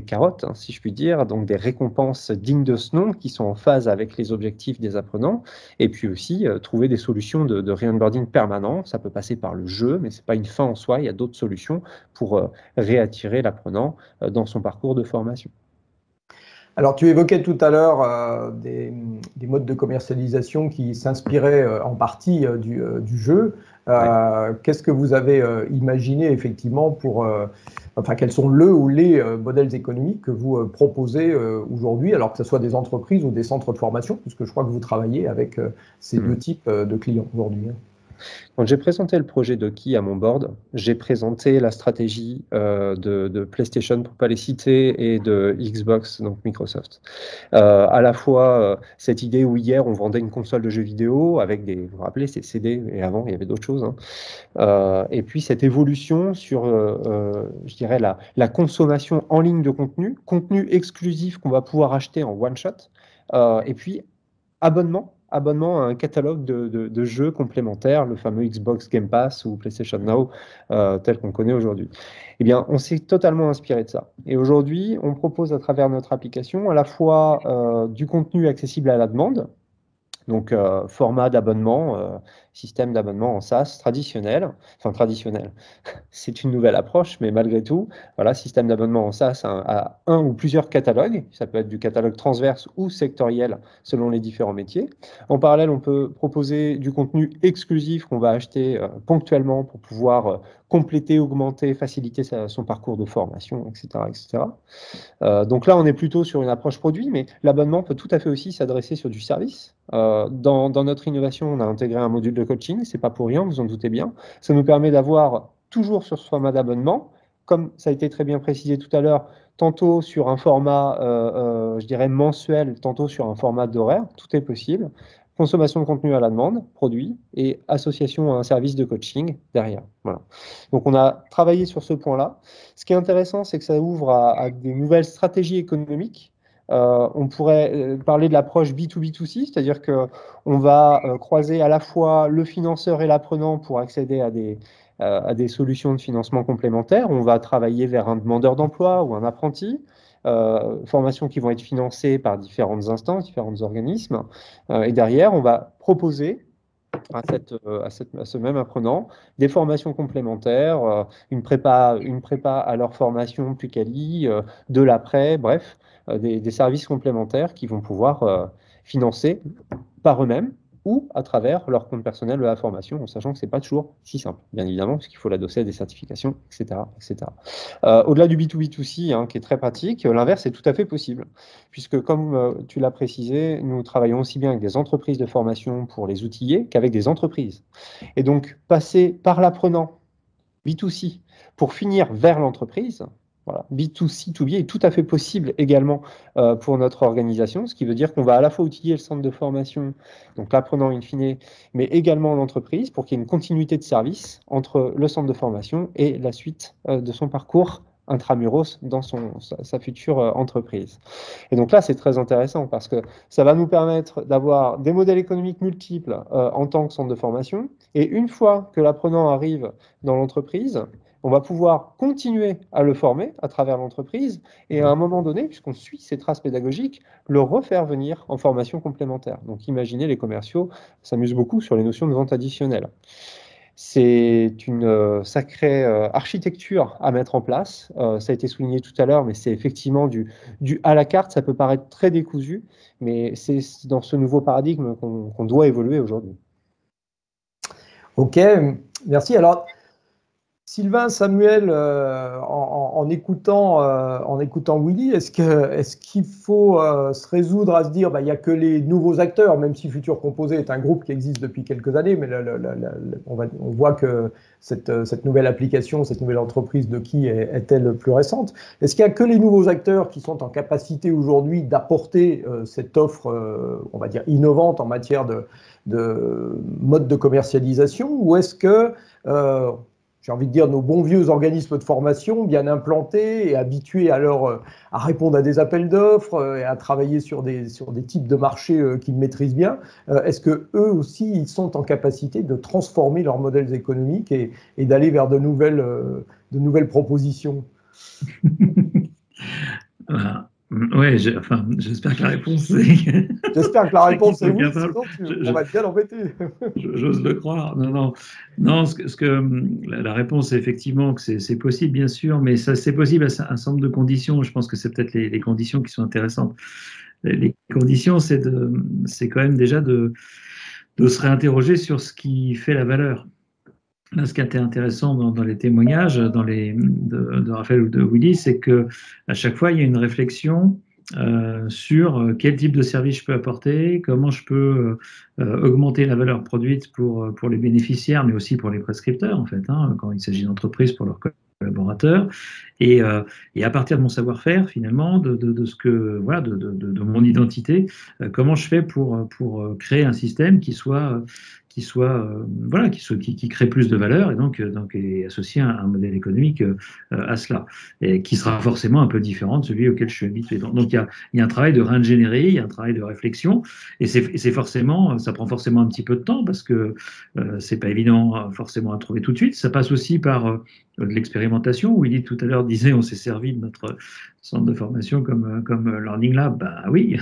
E: carottes, si je puis dire, donc des récompenses dignes de ce nom, qui sont en phase avec les objectifs des apprenants, et puis aussi trouver des solutions de re-onboarding permanent. Ça peut passer par le jeu, mais ce n'est pas une fin en soi. Il y a d'autres solutions pour réattirer l'apprenant dans son parcours de formation.
A: Alors, tu évoquais tout à l'heure des modes de commercialisation qui s'inspiraient en partie du jeu. Qu'est-ce que vous avez imaginé effectivement pour, enfin, quels sont le ou les modèles économiques que vous proposez aujourd'hui, alors que ce soit des entreprises ou des centres de formation, puisque je crois que vous travaillez avec ces deux types de clients aujourd'hui.
E: Quand j'ai présenté le projet d'Oki à mon board, j'ai présenté la stratégie de PlayStation, pour ne pas les citer, et de Xbox, donc Microsoft. À la fois, cette idée où hier, on vendait une console de jeux vidéo avec des, vous vous rappelez, c'est CD, et avant, il y avait d'autres choses. Et puis, cette évolution sur, je dirais, la consommation en ligne de contenu exclusif qu'on va pouvoir acheter en one-shot, et puis abonnement à un catalogue de jeux complémentaires, le fameux Xbox Game Pass ou PlayStation Now, tel qu'on connaît aujourd'hui. Eh bien, on s'est totalement inspiré de ça. Et aujourd'hui, on propose à travers notre application à la fois du contenu accessible à la demande, donc format d'abonnement, système d'abonnement en SaaS traditionnel, c'est une nouvelle approche, mais malgré tout, voilà, système d'abonnement en SaaS à un ou plusieurs catalogues, ça peut être du catalogue transverse ou sectoriel selon les différents métiers. En parallèle, on peut proposer du contenu exclusif qu'on va acheter ponctuellement pour pouvoir compléter, augmenter, faciliter son parcours de formation, etc., etc. Donc là, on est plutôt sur une approche produit, mais l'abonnement peut tout à fait aussi s'adresser sur du service. Dans notre innovation, on a intégré un module de coaching, c'est pas pour rien, vous en doutez bien. Ça nous permet d'avoir toujours sur ce format d'abonnement, comme ça a été très bien précisé tout à l'heure, tantôt sur un format, je dirais, mensuel, tantôt sur un format d'horaire, tout est possible. Consommation de contenu à la demande, produit, et association à un service de coaching derrière. Voilà. Donc on a travaillé sur ce point-là. Ce qui est intéressant, c'est que ça ouvre à des nouvelles stratégies économiques. On pourrait parler de l'approche B2B2C, c'est-à-dire qu'on va croiser à la fois le financeur et l'apprenant pour accéder à des solutions de financement complémentaires. On va travailler vers un demandeur d'emploi ou un apprenti, formations qui vont être financées par différentes instances, différents organismes. Et derrière, on va proposer à ce même apprenant des formations complémentaires, une prépa à leur formation plus quali, de l'après, bref, des services complémentaires qui vont pouvoir financer par eux-mêmes ou à travers leur compte personnel de la formation, en sachant que ce n'est pas toujours si simple, bien évidemment, parce qu'il faut l'adosser à des certifications, etc. etc. Au-delà du B2B2C, qui est très pratique, l'inverse est tout à fait possible, puisque comme tu l'as précisé, nous travaillons aussi bien avec des entreprises de formation pour les outiller qu'avec des entreprises. Et donc, passer par l'apprenant B2C pour finir vers l'entreprise, voilà, B2C2B est tout à fait possible également pour notre organisation, ce qui veut dire qu'on va à la fois outiller le centre de formation, donc l'apprenant in fine, mais également l'entreprise pour qu'il y ait une continuité de service entre le centre de formation et la suite de son parcours intramuros dans sa future entreprise. Et donc là, c'est très intéressant parce que ça va nous permettre d'avoir des modèles économiques multiples en tant que centre de formation. Et une fois que l'apprenant arrive dans l'entreprise, on va pouvoir continuer à le former à travers l'entreprise et à un moment donné, puisqu'on suit ses traces pédagogiques, le refaire venir en formation complémentaire. Donc imaginez, les commerciaux s'amusent beaucoup sur les notions de vente additionnelle. C'est une sacrée architecture à mettre en place. Ça a été souligné tout à l'heure, mais c'est effectivement du à la carte. Ça peut paraître très décousu, mais c'est dans ce nouveau paradigme qu'on doit évoluer aujourd'hui.
A: Ok, merci. Alors, Sylvain, Samuel, en écoutant Willy, est-ce qu'il faut se résoudre à se dire, il n'y a que les nouveaux acteurs, même si Futur Composé est un groupe qui existe depuis quelques années, mais on voit que cette nouvelle application, cette nouvelle entreprise d'Oki est-elle plus récente? Est-ce qu'il n'y a que les nouveaux acteurs qui sont en capacité aujourd'hui d'apporter cette offre, on va dire, innovante en matière de mode de commercialisation, ou est-ce que j'ai envie de dire, nos bons vieux organismes de formation bien implantés et habitués à répondre à des appels d'offres et à travailler sur des types de marchés qu'ils maîtrisent bien, est-ce que eux aussi, ils sont en capacité de transformer leurs modèles économiques et d'aller vers de nouvelles propositions?
B: Oui, j'espère que la réponse est.
A: J'espère que la réponse est oui, sinon on va être bien embêté.
B: J'ose le croire. Non. La réponse est effectivement que c'est possible, bien sûr, mais ça c'est possible à un certain nombre de conditions. Je pense que c'est peut-être les conditions qui sont intéressantes. Les conditions, c'est quand même déjà de se réinterroger sur ce qui fait la valeur. Là, ce qui était intéressant dans les témoignages de Raphaël ou de Willy, c'est que à chaque fois, il y a une réflexion sur quel type de service je peux apporter, comment je peux augmenter la valeur produite pour les bénéficiaires, mais aussi pour les prescripteurs, en fait, hein, quand il s'agit d'entreprises pour leurs collaborateurs. Et à partir de mon savoir-faire, finalement, de ce que voilà, de mon identité, comment je fais pour créer un système qui crée plus de valeur et donc est associé à un modèle économique à cela, et qui sera forcément un peu différent de celui auquel je suis habitué. Donc il y a un travail de réingénierie, il y a un travail de réflexion, et c'est forcément, ça prend forcément un petit peu de temps parce que c'est pas évident forcément à trouver tout de suite. Ça passe aussi par de l'expérimentation. Willy tout à l'heure disait on s'est servi de notre centre de formation comme Learning Lab. Ben oui,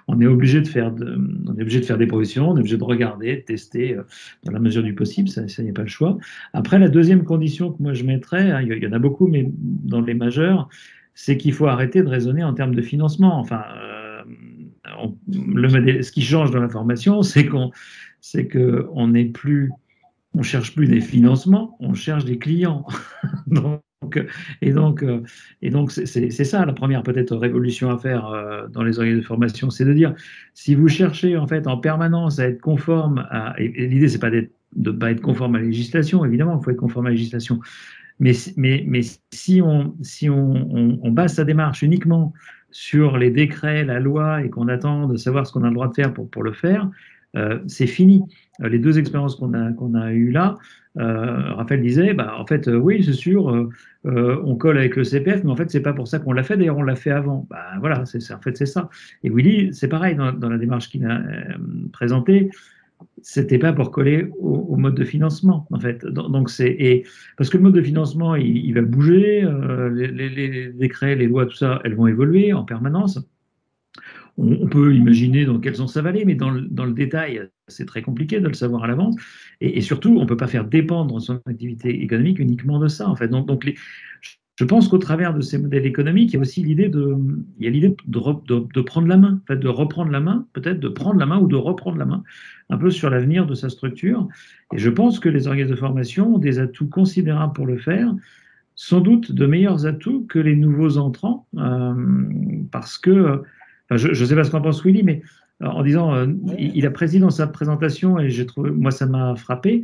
B: on est obligé de faire des professions, on est obligé de regarder, de tester dans la mesure du possible, ça il n'y a pas le choix. Après, la deuxième condition que moi je mettrais, hein, il y en a beaucoup, mais dans les majeurs, c'est qu'il faut arrêter de raisonner en termes de financement. Enfin, ce qui change dans la formation, c'est qu'on cherche plus des financements, on cherche des clients. Et donc, c'est ça la première peut-être révolution à faire dans les organismes de formation, c'est de dire si vous cherchez en fait en permanence à être conforme et l'idée c'est pas de ne pas être conforme à la législation, évidemment il faut être conforme à la législation, mais si on base sa démarche uniquement sur les décrets, la loi et qu'on attend de savoir ce qu'on a le droit de faire pour le faire, c'est fini. Les deux expériences qu'on a eues là, Raphaël disait, en fait, oui, c'est sûr, on colle avec le CPF, mais en fait, c'est pas pour ça qu'on l'a fait. D'ailleurs, on l'a fait avant. Voilà, en fait, c'est ça. Et Willy, c'est pareil dans la démarche qu'il a présentée. C'était pas pour coller au mode de financement, en fait. Donc parce que le mode de financement, il va bouger, les décrets, les lois, tout ça, elles vont évoluer en permanence. On peut imaginer dans quel sens ça va aller, mais dans le détail, c'est très compliqué de le savoir à l'avance. Et surtout, on ne peut pas faire dépendre son activité économique uniquement de ça. En fait. Donc je pense qu'au travers de ces modèles économiques, il y a aussi l'idée de prendre la main, en fait, de reprendre la main, peut-être de prendre la main ou de reprendre la main un peu sur l'avenir de sa structure. Et je pense que les organismes de formation ont des atouts considérables pour le faire, sans doute de meilleurs atouts que les nouveaux entrants, parce que je ne sais pas ce qu'en pense Willy, mais en disant, il a précisé dans sa présentation, et j'ai trouvé, moi ça m'a frappé,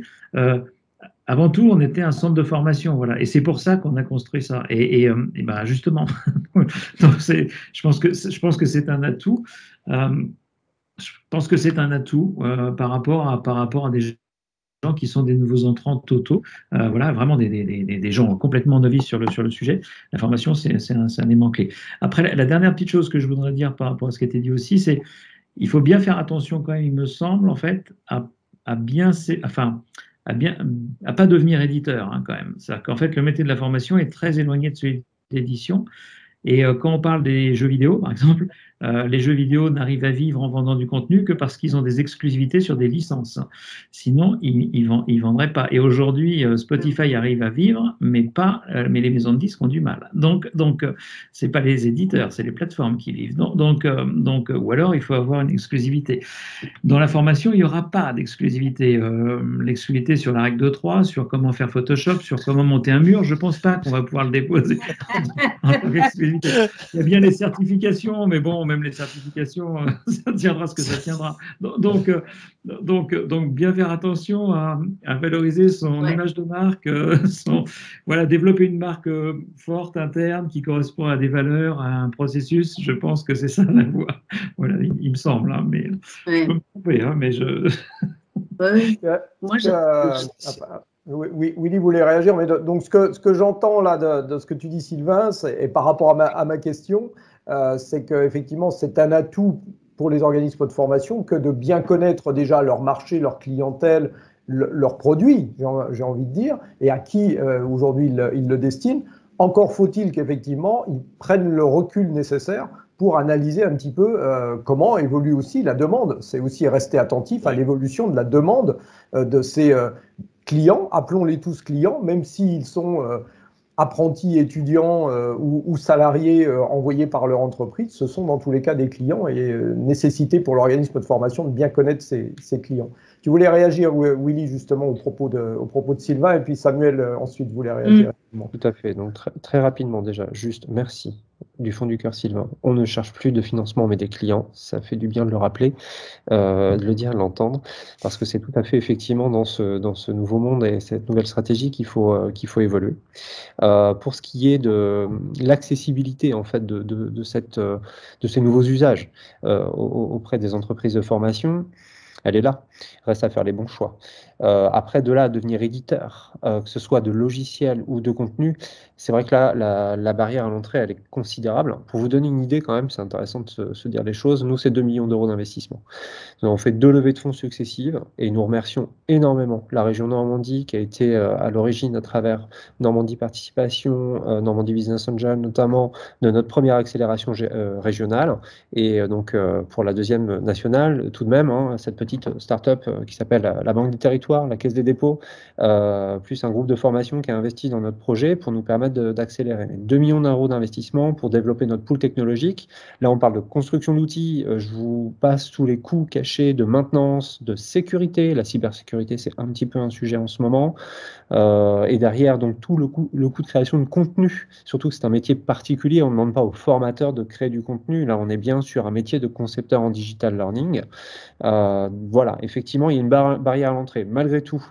B: avant tout, on était un centre de formation, voilà, et c'est pour ça qu'on a construit ça. Et justement, donc je pense que c'est un atout. Je pense que c'est un atout par rapport à des gens qui sont des nouveaux entrants totaux, voilà, vraiment des gens complètement novices sur le sujet. La formation, c'est un élément clé. Après, la dernière petite chose que je voudrais dire par rapport à ce qui a été dit aussi, c'est il faut bien faire attention quand même, il me semble, en fait, à pas devenir éditeur, hein, quand même. C'est-à-dire qu'en fait, le métier de la formation est très éloigné de celui d'édition. Et quand on parle des jeux vidéo, par exemple, les jeux vidéo n'arrivent à vivre en vendant du contenu que parce qu'ils ont des exclusivités sur des licences. Sinon, ils vendraient pas. Et aujourd'hui, Spotify arrive à vivre, mais les maisons de disques ont du mal. Donc, c'est pas les éditeurs, c'est les plateformes qui vivent. Ou alors, il faut avoir une exclusivité. Dans la formation, il n'y aura pas d'exclusivité. L'exclusivité sur la règle de 3, sur comment faire Photoshop, sur comment monter un mur, je pense pas qu'on va pouvoir le déposer en tant qu'exclusivité. Il y a bien les certifications, mais bon, même les certifications, ça tiendra ce que ça tiendra. Donc bien faire attention à valoriser son image de marque, développer une marque forte, interne, qui correspond à des valeurs, à un processus. Je pense que c'est ça la voie. Voilà, il me semble, hein, mais je peux me tromper, hein, mais je...
A: Oui, Willy voulait réagir, mais donc ce que j'entends là de ce que tu dis, Sylvain, et par rapport à ma question, c'est qu'effectivement c'est un atout pour les organismes de formation que de bien connaître déjà leur marché, leur clientèle, leurs produits, j'ai envie de dire, et à qui aujourd'hui ils le destinent. Encore faut-il qu'effectivement, ils prennent le recul nécessaire pour analyser un petit peu comment évolue aussi la demande. C'est aussi rester attentif à l'évolution de la demande de ces clients, appelons-les tous clients, même s'ils sont apprentis, étudiants ou salariés envoyés par leur entreprise, ce sont dans tous les cas des clients et nécessité pour l'organisme de formation de bien connaître ses clients. Tu voulais réagir, Willy, justement, au propos de Sylvain, et puis Samuel, ensuite, voulait réagir.
E: Tout à fait. Donc, très rapidement déjà, juste merci du fond du cœur, Sylvain. On ne cherche plus de financement, mais des clients. Ça fait du bien de le rappeler, de le dire, de l'entendre, parce que c'est tout à fait effectivement dans ce nouveau monde et cette nouvelle stratégie qu'il faut évoluer. Pour ce qui est de l'accessibilité en fait de ces nouveaux usages auprès des entreprises de formation, elle est là. Reste à faire les bons choix. Après, de là à devenir éditeur, que ce soit de logiciels ou de contenu, c'est vrai que là, la barrière à l'entrée, elle est considérable. Pour vous donner une idée quand même, c'est intéressant de se dire les choses. Nous, c'est 2 millions d'euros d'investissement. Nous avons fait 2 levées de fonds successives et nous remercions énormément la région Normandie qui a été à l'origine à travers Normandie Participation, Normandie Business Angel notamment, de notre première accélération régionale et donc pour la deuxième nationale tout de même, cette petite start-up qui s'appelle la Banque des Territoires, la Caisse des Dépôts, plus un groupe de formation qui a investi dans notre projet pour nous permettre d'accélérer. 2 millions d'euros d'investissement pour développer notre pool technologique. Là, on parle de construction d'outils. Je vous passe tous les coûts cachés de maintenance, de sécurité. La cybersécurité, c'est un petit peu un sujet en ce moment. Et derrière, donc, tout le coût de création de contenu. Surtout que c'est un métier particulier. On ne demande pas aux formateurs de créer du contenu. Là, on est bien sur un métier de concepteur en digital learning. Voilà, effectivement, il y a une barrière à l'entrée. Malgré tout,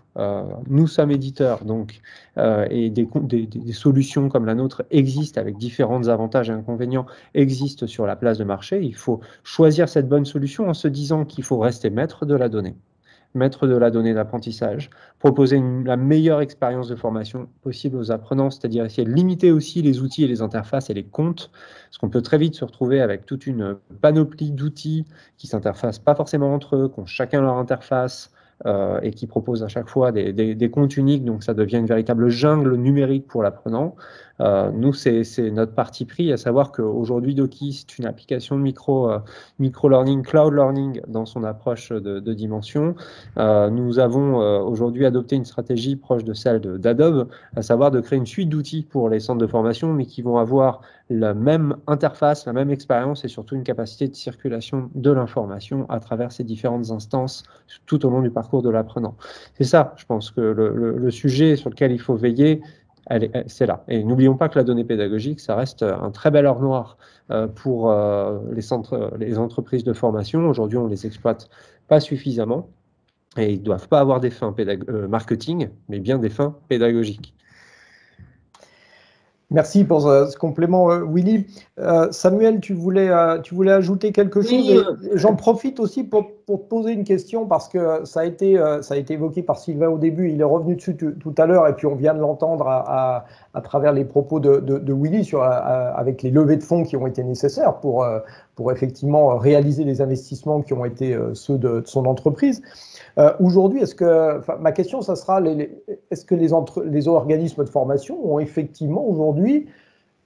E: nous sommes éditeurs, donc, et des solutions comme la nôtre existent avec différents avantages et inconvénients, existent sur la place de marché. Il faut choisir cette bonne solution en se disant qu'il faut rester maître de la donnée d'apprentissage, proposer la meilleure expérience de formation possible aux apprenants, c'est-à-dire essayer de limiter aussi les outils et les interfaces et les comptes, parce qu'on peut très vite se retrouver avec toute une panoplie d'outils qui ne s'interfacent pas forcément entre eux, qui ont chacun leur interface, et qui proposent à chaque fois des comptes uniques, donc ça devient une véritable jungle numérique pour l'apprenant. Nous, c'est notre parti pris, à savoir qu'aujourd'hui, Doki, c'est une application de micro-learning, cloud learning dans son approche de dimension. Nous avons aujourd'hui adopté une stratégie proche de celle d'Adobe, à savoir de créer une suite d'outils pour les centres de formation, mais qui vont avoir la même interface, la même expérience et surtout une capacité de circulation de l'information à travers ces différentes instances tout au long du parcours de l'apprenant. C'est ça, je pense que le sujet sur lequel il faut veiller, c'est là. Et n'oublions pas que la donnée pédagogique, ça reste un très bel or noir pour les entreprises de formation. Aujourd'hui, on ne les exploite pas suffisamment et ils ne doivent pas avoir des fins marketing, mais bien des fins pédagogiques.
A: Merci pour ce complément, Willy. Samuel, tu voulais ajouter quelque chose? J'en profite aussi pour te poser une question parce que ça a été évoqué par Sylvain au début. Il est revenu dessus tout à l'heure et puis on vient de l'entendre à travers les propos de Willy avec les levées de fonds qui ont été nécessaires pour effectivement réaliser les investissements qui ont été ceux de son entreprise. Aujourd'hui, ma question, ça sera, est-ce que les organismes de formation ont effectivement aujourd'hui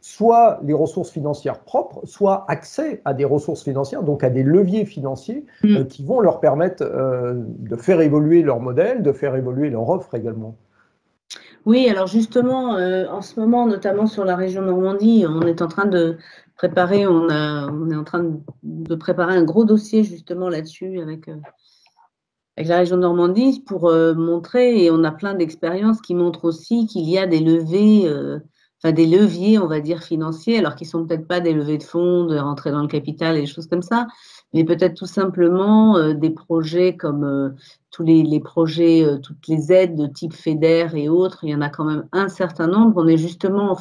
A: soit les ressources financières propres, soit accès à des ressources financières, donc à des leviers financiers qui vont leur permettre de faire évoluer leur modèle, de faire évoluer leur offre également?
D: Oui, alors justement, en ce moment, notamment sur la région Normandie, on est en train de préparer, on est en train de préparer un gros dossier justement là-dessus avec la région Normandie pour montrer, et on a plein d'expériences qui montrent aussi qu'il y a des levées, des leviers, on va dire, financiers, alors qu'ils ne sont peut-être pas des levées de fonds, de rentrer dans le capital et des choses comme ça, mais peut-être tout simplement des projets comme tous les projets, toutes les aides de type FEDER et autres, il y en a quand même un certain nombre. On est justement,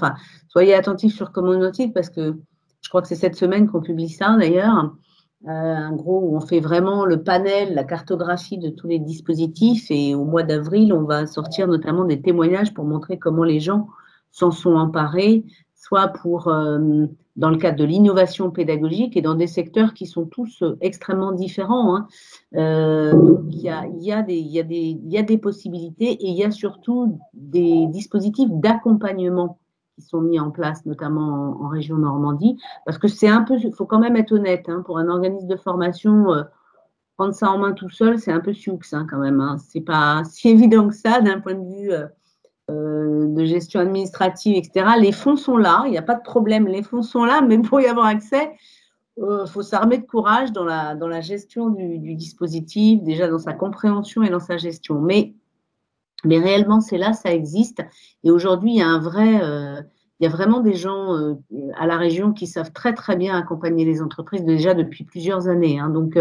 D: soyez attentifs sur Commonotive parce que je crois que c'est cette semaine qu'on publie ça d'ailleurs. Un gros où on fait vraiment le panel, la cartographie de tous les dispositifs et au mois d'avril, on va sortir notamment des témoignages pour montrer comment les gens s'en sont emparés, soit dans le cadre de l'innovation pédagogique et dans des secteurs qui sont tous extrêmement différents. Donc il y a des possibilités et il y a surtout des dispositifs d'accompagnement qui sont mis en place, notamment en région Normandie, parce que c'est un peu, il faut quand même être honnête, hein, pour un organisme de formation, prendre ça en main tout seul, c'est un peu sioux quand même. Hein. C'est pas si évident que ça d'un point de vue de gestion administrative, etc. Les fonds sont là, il n'y a pas de problème, les fonds sont là, mais pour y avoir accès, faut s'armer de courage dans la gestion du dispositif, déjà dans sa compréhension et dans sa gestion. Mais réellement, c'est là, ça existe. Et aujourd'hui, il y a vraiment des gens à la région qui savent très, très bien accompagner les entreprises déjà depuis plusieurs années. Hein. Donc,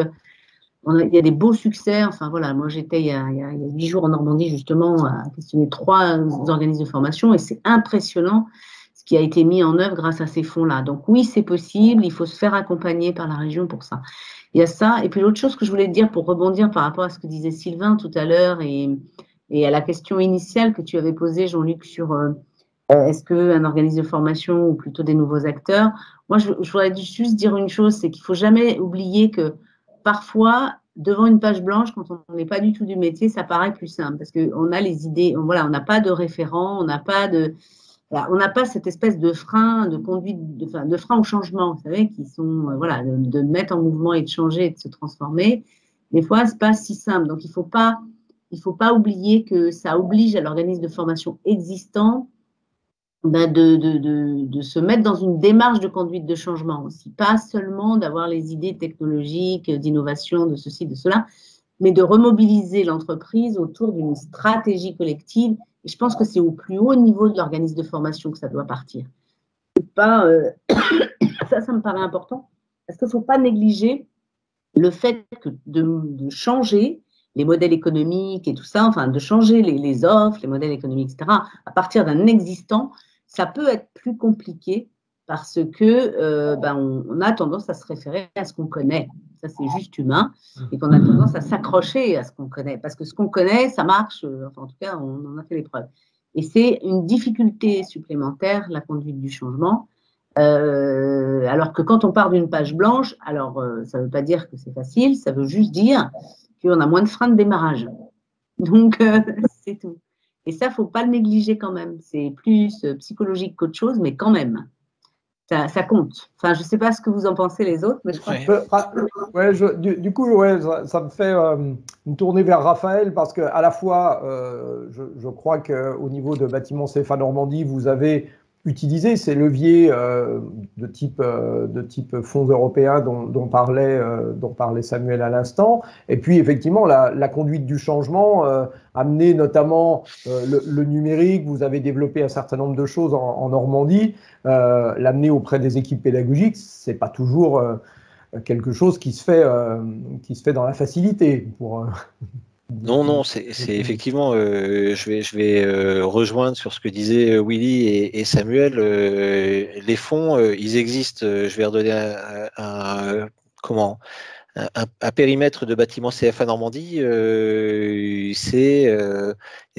D: il y a des beaux succès. Enfin, voilà, moi, j'étais il y a 8 jours en Normandie, justement, à questionner 3 organismes de formation et c'est impressionnant ce qui a été mis en œuvre grâce à ces fonds-là. Donc, oui, c'est possible. Il faut se faire accompagner par la région pour ça. Il y a ça. Et puis, l'autre chose que je voulais te dire pour rebondir par rapport à ce que disait Sylvain tout à l'heure et à la question initiale que tu avais posée, Jean-Luc, sur est-ce qu'un organisme de formation ou plutôt des nouveaux acteurs, moi, je voudrais juste dire une chose, c'est qu'il ne faut jamais oublier que parfois, devant une page blanche, quand on n'est pas du tout du métier, ça paraît plus simple parce qu'on a les idées, voilà, on n'a pas de référent, on n'a pas cette espèce de frein, de conduite, de frein au changement, vous savez, qui sont voilà, de mettre en mouvement et de changer et de se transformer. Des fois, ce n'est pas si simple. Donc, il ne faut pas oublier que ça oblige à l'organisme de formation existant de se mettre dans une démarche de conduite de changement aussi. Pas seulement d'avoir les idées technologiques, d'innovation, de ceci, de cela, mais de remobiliser l'entreprise autour d'une stratégie collective. Et je pense que c'est au plus haut niveau de l'organisme de formation que ça doit partir. Ça me paraît important, parce qu'il ne faut pas négliger le fait de changer les modèles économiques et tout ça, enfin de changer les offres, les modèles économiques, etc., à partir d'un existant, ça peut être plus compliqué parce que on a tendance à se référer à ce qu'on connaît. Ça, c'est juste humain. Et qu'on a tendance à s'accrocher à ce qu'on connaît. Parce que ce qu'on connaît, ça marche. Enfin, en tout cas, on en a fait les preuves. Et c'est une difficulté supplémentaire, la conduite du changement. Alors que quand on part d'une page blanche, alors ça ne veut pas dire que c'est facile, ça veut juste dire qu'on a moins de freins de démarrage. Donc, c'est tout. Et ça, il ne faut pas le négliger quand même. C'est plus psychologique qu'autre chose, mais quand même, ça compte. Enfin, je ne sais pas ce que vous en pensez les autres, mais je crois
A: que… Du coup, ça me fait une tournée vers Raphaël, parce qu'à la fois, je crois qu'au niveau de Bâtiment CFA Normandie, vous avez utilisé ces leviers de type fonds européens dont parlait Samuel à l'instant. Et puis, effectivement, la conduite du changement, amener notamment le numérique. Vous avez développé un certain nombre de choses en Normandie. L'amener auprès des équipes pédagogiques, c'est pas toujours quelque chose qui se fait dans la facilité.
C: Non, c'est effectivement, je vais rejoindre sur ce que disaient Willy et Samuel. Les fonds, ils existent. Je vais redonner un périmètre de Bâtiment CFA Normandie. Et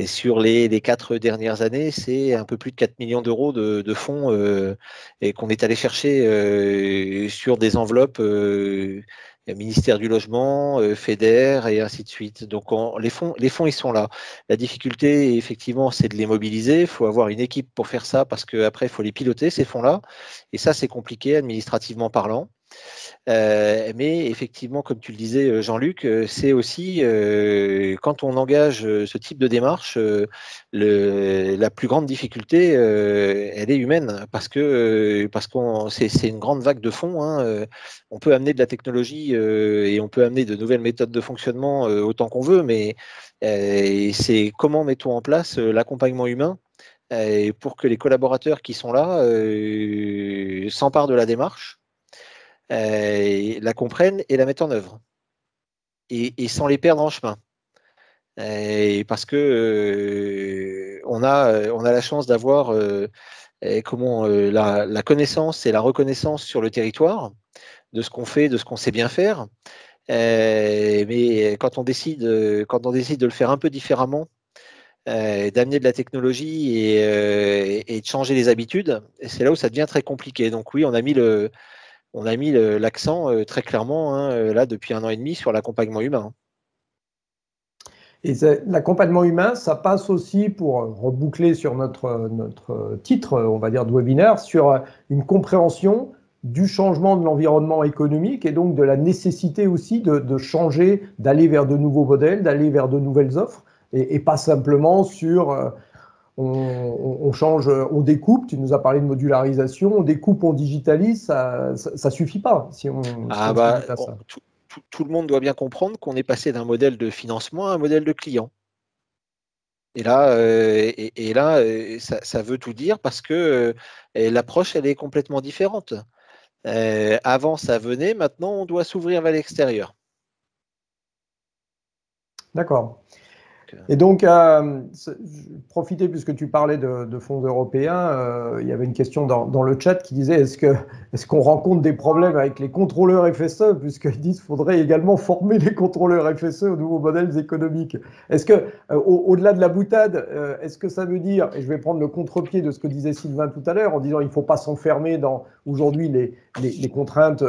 C: sur les 4 dernières années, c'est un peu plus de 4 millions d'euros de fonds et qu'on est allé chercher sur des enveloppes ministère du Logement, FEDER et ainsi de suite. Donc les fonds, ils sont là. La difficulté, effectivement, c'est de les mobiliser. Il faut avoir une équipe pour faire ça parce qu'après, il faut les piloter, ces fonds-là. Et ça, c'est compliqué administrativement parlant. Mais effectivement, comme tu le disais, Jean-Luc, c'est aussi quand on engage ce type de démarche, la plus grande difficulté, elle est humaine, parce que c'est une grande vague de fonds. Hein, on peut amener de la technologie et on peut amener de nouvelles méthodes de fonctionnement autant qu'on veut, mais c'est comment mettons en place l'accompagnement humain pour que les collaborateurs qui sont là s'emparent de la démarche, la comprennent et la mettent en œuvre, et sans les perdre en chemin. Parce que on a la chance d'avoir la connaissance et la reconnaissance sur le territoire de ce qu'on fait, de ce qu'on sait bien faire. Mais quand on décide de le faire un peu différemment, d'amener de la technologie et de changer les habitudes, c'est là où ça devient très compliqué. Donc oui, on a mis l'accent très clairement là depuis 1 an et demi sur l'accompagnement humain.
A: Et l'accompagnement humain, ça passe aussi, pour reboucler sur notre titre, on va dire, de webinaire, sur une compréhension du changement de l'environnement économique et donc de la nécessité aussi de changer, d'aller vers de nouveaux modèles, d'aller vers de nouvelles offres, et pas simplement sur on change, on découpe, tu nous as parlé de modularisation, on découpe, on digitalise, ça suffit pas si on se limite à ça.
C: Tout le monde doit bien comprendre qu'on est passé d'un modèle de financement à un modèle de client. Et là, ça veut tout dire parce que l'approche, elle est complètement différente. Avant, ça venait, maintenant, on doit s'ouvrir vers l'extérieur.
A: D'accord. Et donc, profiter, puisque tu parlais de fonds européens, il y avait une question dans le chat qui disait est-ce qu'on rencontre des problèmes avec les contrôleurs FSE, puisqu'ils disent qu'il faudrait également former les contrôleurs FSE aux nouveaux modèles économiques. Est-ce que, au-delà de la boutade, est-ce que ça veut dire, et je vais prendre le contre-pied de ce que disait Sylvain tout à l'heure, en disant qu'il ne faut pas s'enfermer dans aujourd'hui les contraintes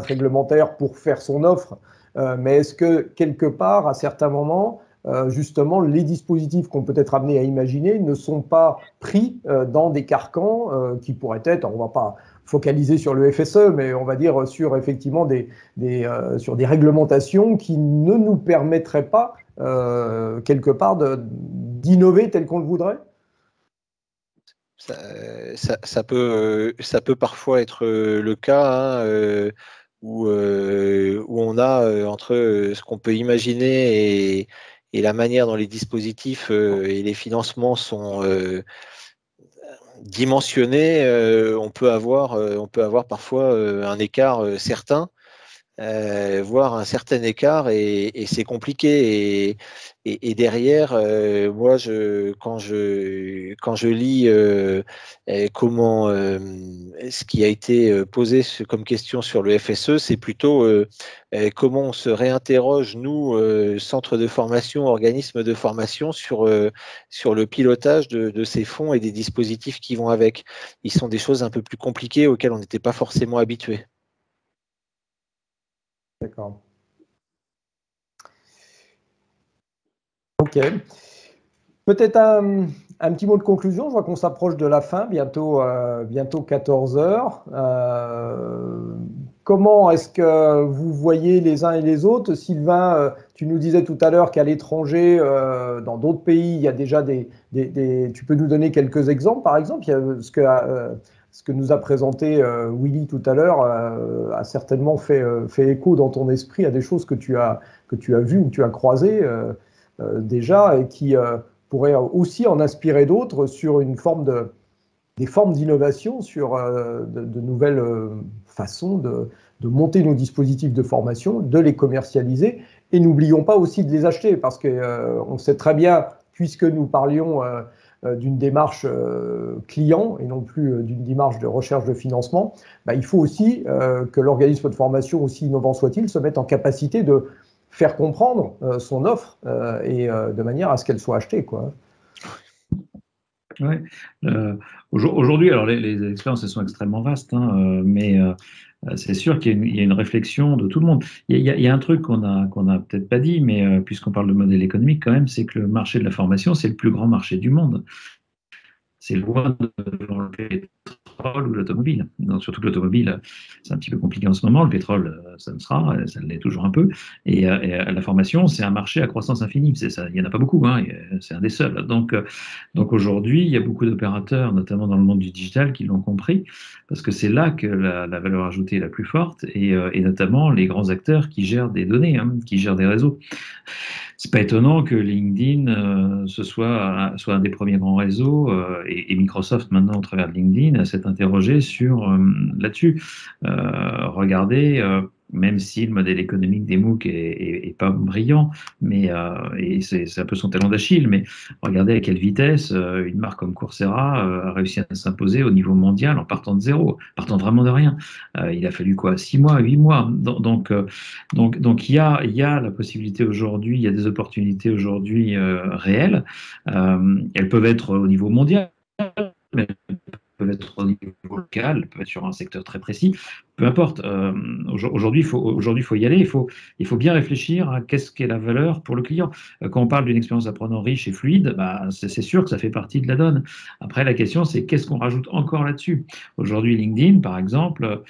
A: réglementaires pour faire son offre, mais est-ce que quelque part, à certains moments, justement, les dispositifs qu'on peut être amenés à imaginer ne sont pas pris dans des carcans qui pourraient être, on ne va pas focaliser sur le FSE, mais on va dire sur effectivement sur des réglementations qui ne nous permettraient pas quelque part d'innover tel qu'on le voudrait.
C: Ça peut parfois être le cas, hein, où on a entre ce qu'on peut imaginer et la manière dont les dispositifs et les financements sont dimensionnés, on peut avoir parfois un écart certain, voire un certain écart, et c'est compliqué. Et derrière, moi, quand je lis comment ce qui a été posé comme question sur le FSE, c'est plutôt comment on se réinterroge, nous, centres de formation, organismes de formation, sur le pilotage de ces fonds et des dispositifs qui vont avec. Ils sont des choses un peu plus compliquées auxquelles on n'était pas forcément habitué.
A: D'accord. Ok. Peut-être un petit mot de conclusion. Je vois qu'on s'approche de la fin, bientôt 14 heures. Comment est-ce que vous voyez les uns et les autres? Sylvain, tu nous disais tout à l'heure qu'à l'étranger, dans d'autres pays, il y a déjà tu peux nous donner quelques exemples, par exemple? Il y a ce que nous a présenté Willy tout à l'heure a certainement fait écho dans ton esprit à des choses que tu as vues ou que tu as croisées déjà, et qui pourraient aussi en inspirer d'autres sur des formes d'innovation, sur de nouvelles façons de monter nos dispositifs de formation, de les commercialiser. Et n'oublions pas aussi de les acheter, parce qu'on sait très bien, puisque nous parlions d'une démarche client et non plus d'une démarche de recherche de financement, il faut aussi que l'organisme de formation, aussi innovant soit-il, se mette en capacité de faire comprendre son offre et de manière à ce qu'elle soit achetée, quoi.
B: Ouais. Aujourd'hui, alors les expériences elles sont extrêmement vastes, hein, mais c'est sûr qu'il y a une réflexion de tout le monde. Il y a un truc qu'on a peut-être pas dit, mais puisqu'on parle de modèle économique quand même, c'est que le marché de la formation, c'est le plus grand marché du monde. C'est loin devant le pétrole ou l'automobile. Surtout que l'automobile, c'est un petit peu compliqué en ce moment. Le pétrole, ça l'est toujours un peu. Et la formation, c'est un marché à croissance infinie. Il n'y en a pas beaucoup, hein, c'est un des seuls. Donc aujourd'hui, il y a beaucoup d'opérateurs, notamment dans le monde du digital, qui l'ont compris, parce que c'est là que la valeur ajoutée est la plus forte, et notamment les grands acteurs qui gèrent des données, hein, qui gèrent des réseaux. C'est pas étonnant que LinkedIn ce soit un des premiers grands réseaux, et Microsoft maintenant au travers de LinkedIn s'est interrogé sur là-dessus. Regardez, même si le modèle économique des MOOC est pas brillant, mais et c'est un peu son talon d'Achille, mais regardez à quelle vitesse une marque comme Coursera a réussi à s'imposer au niveau mondial en partant de zéro, partant vraiment de rien. Il a fallu quoi, 6 mois, 8 mois. Donc il y a la possibilité aujourd'hui, il y a des opportunités aujourd'hui réelles. Elles peuvent être au niveau mondial, mais elles peuvent être au niveau local, elles peuvent être sur un secteur très précis. peu importe. Aujourd'hui, il faut y aller. Il faut bien réfléchir à qu'est-ce qu'est la valeur pour le client. Quand on parle d'une expérience apprenant riche et fluide, bah, c'est sûr que ça fait partie de la donne. Après, la question, c'est qu'est-ce qu'on rajoute encore là-dessus? Aujourd'hui, LinkedIn, par exemple,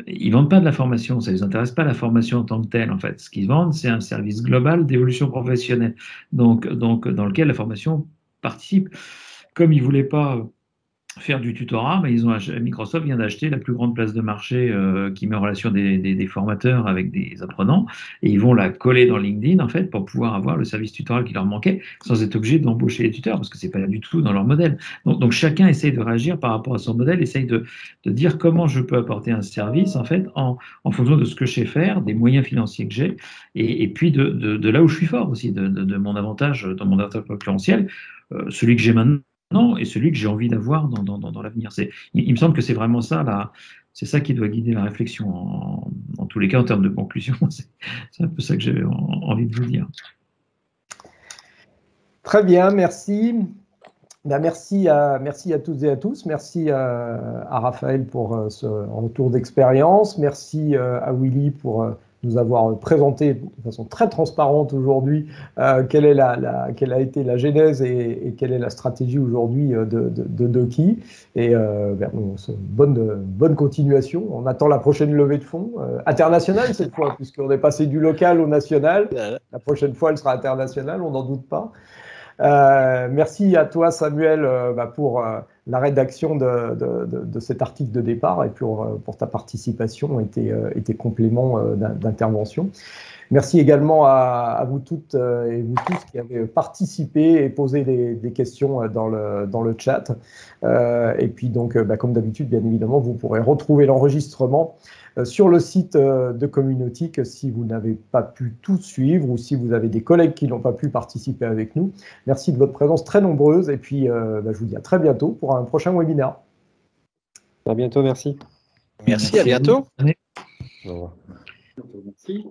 B: ils vendent pas de la formation, ça les intéresse pas la formation en tant que telle, en fait. Ce qu'ils vendent, c'est un service global d'évolution professionnelle, donc dans lequel la formation participe. Comme ils voulaient pas faire du tutorat, mais Microsoft vient d'acheter la plus grande place de marché qui met en relation des formateurs avec des apprenants, et ils vont la coller dans LinkedIn en fait pour pouvoir avoir le service tutoral qui leur manquait sans être obligé d'embaucher les tuteurs parce que c'est pas du tout dans leur modèle. Donc chacun essaye de réagir par rapport à son modèle, essaye de dire comment je peux apporter un service en fait en fonction de ce que je sais faire, des moyens financiers que j'ai, et puis de là où je suis fort aussi, de mon avantage, dans mon avantage concurrentiel, celui que j'ai maintenant et celui que j'ai envie d'avoir dans l'avenir. Il me semble que c'est vraiment ça, c'est ça qui doit guider la réflexion, en tous les cas en termes de conclusion. C'est un peu ça que j'avais envie de vous dire.
A: Très bien, merci. Ben, merci à toutes et à tous. Merci à Raphaël pour ce retour d'expérience. Merci à Willy pour nous avoir présenté de façon très transparente aujourd'hui quelle a été la genèse et quelle est la stratégie aujourd'hui de Doki. Et bonne continuation. On attend la prochaine levée de fonds internationale cette fois, puisqu'on est passé du local au national. La prochaine fois, elle sera internationale, on n'en doute pas. Merci à toi Samuel pour la rédaction de cet article de départ et pour ta participation et tes compléments d'intervention. Merci également à vous toutes et vous tous qui avez participé et posé des questions dans le chat. Et puis donc, comme d'habitude, bien évidemment, vous pourrez retrouver l'enregistrement sur le site de Communautique si vous n'avez pas pu tout suivre ou si vous avez des collègues qui n'ont pas pu participer avec nous. Merci de votre présence très nombreuse et puis je vous dis à très bientôt pour un prochain webinaire.
E: À bientôt, merci.
C: Merci, à bientôt.
E: Au revoir.
B: Merci.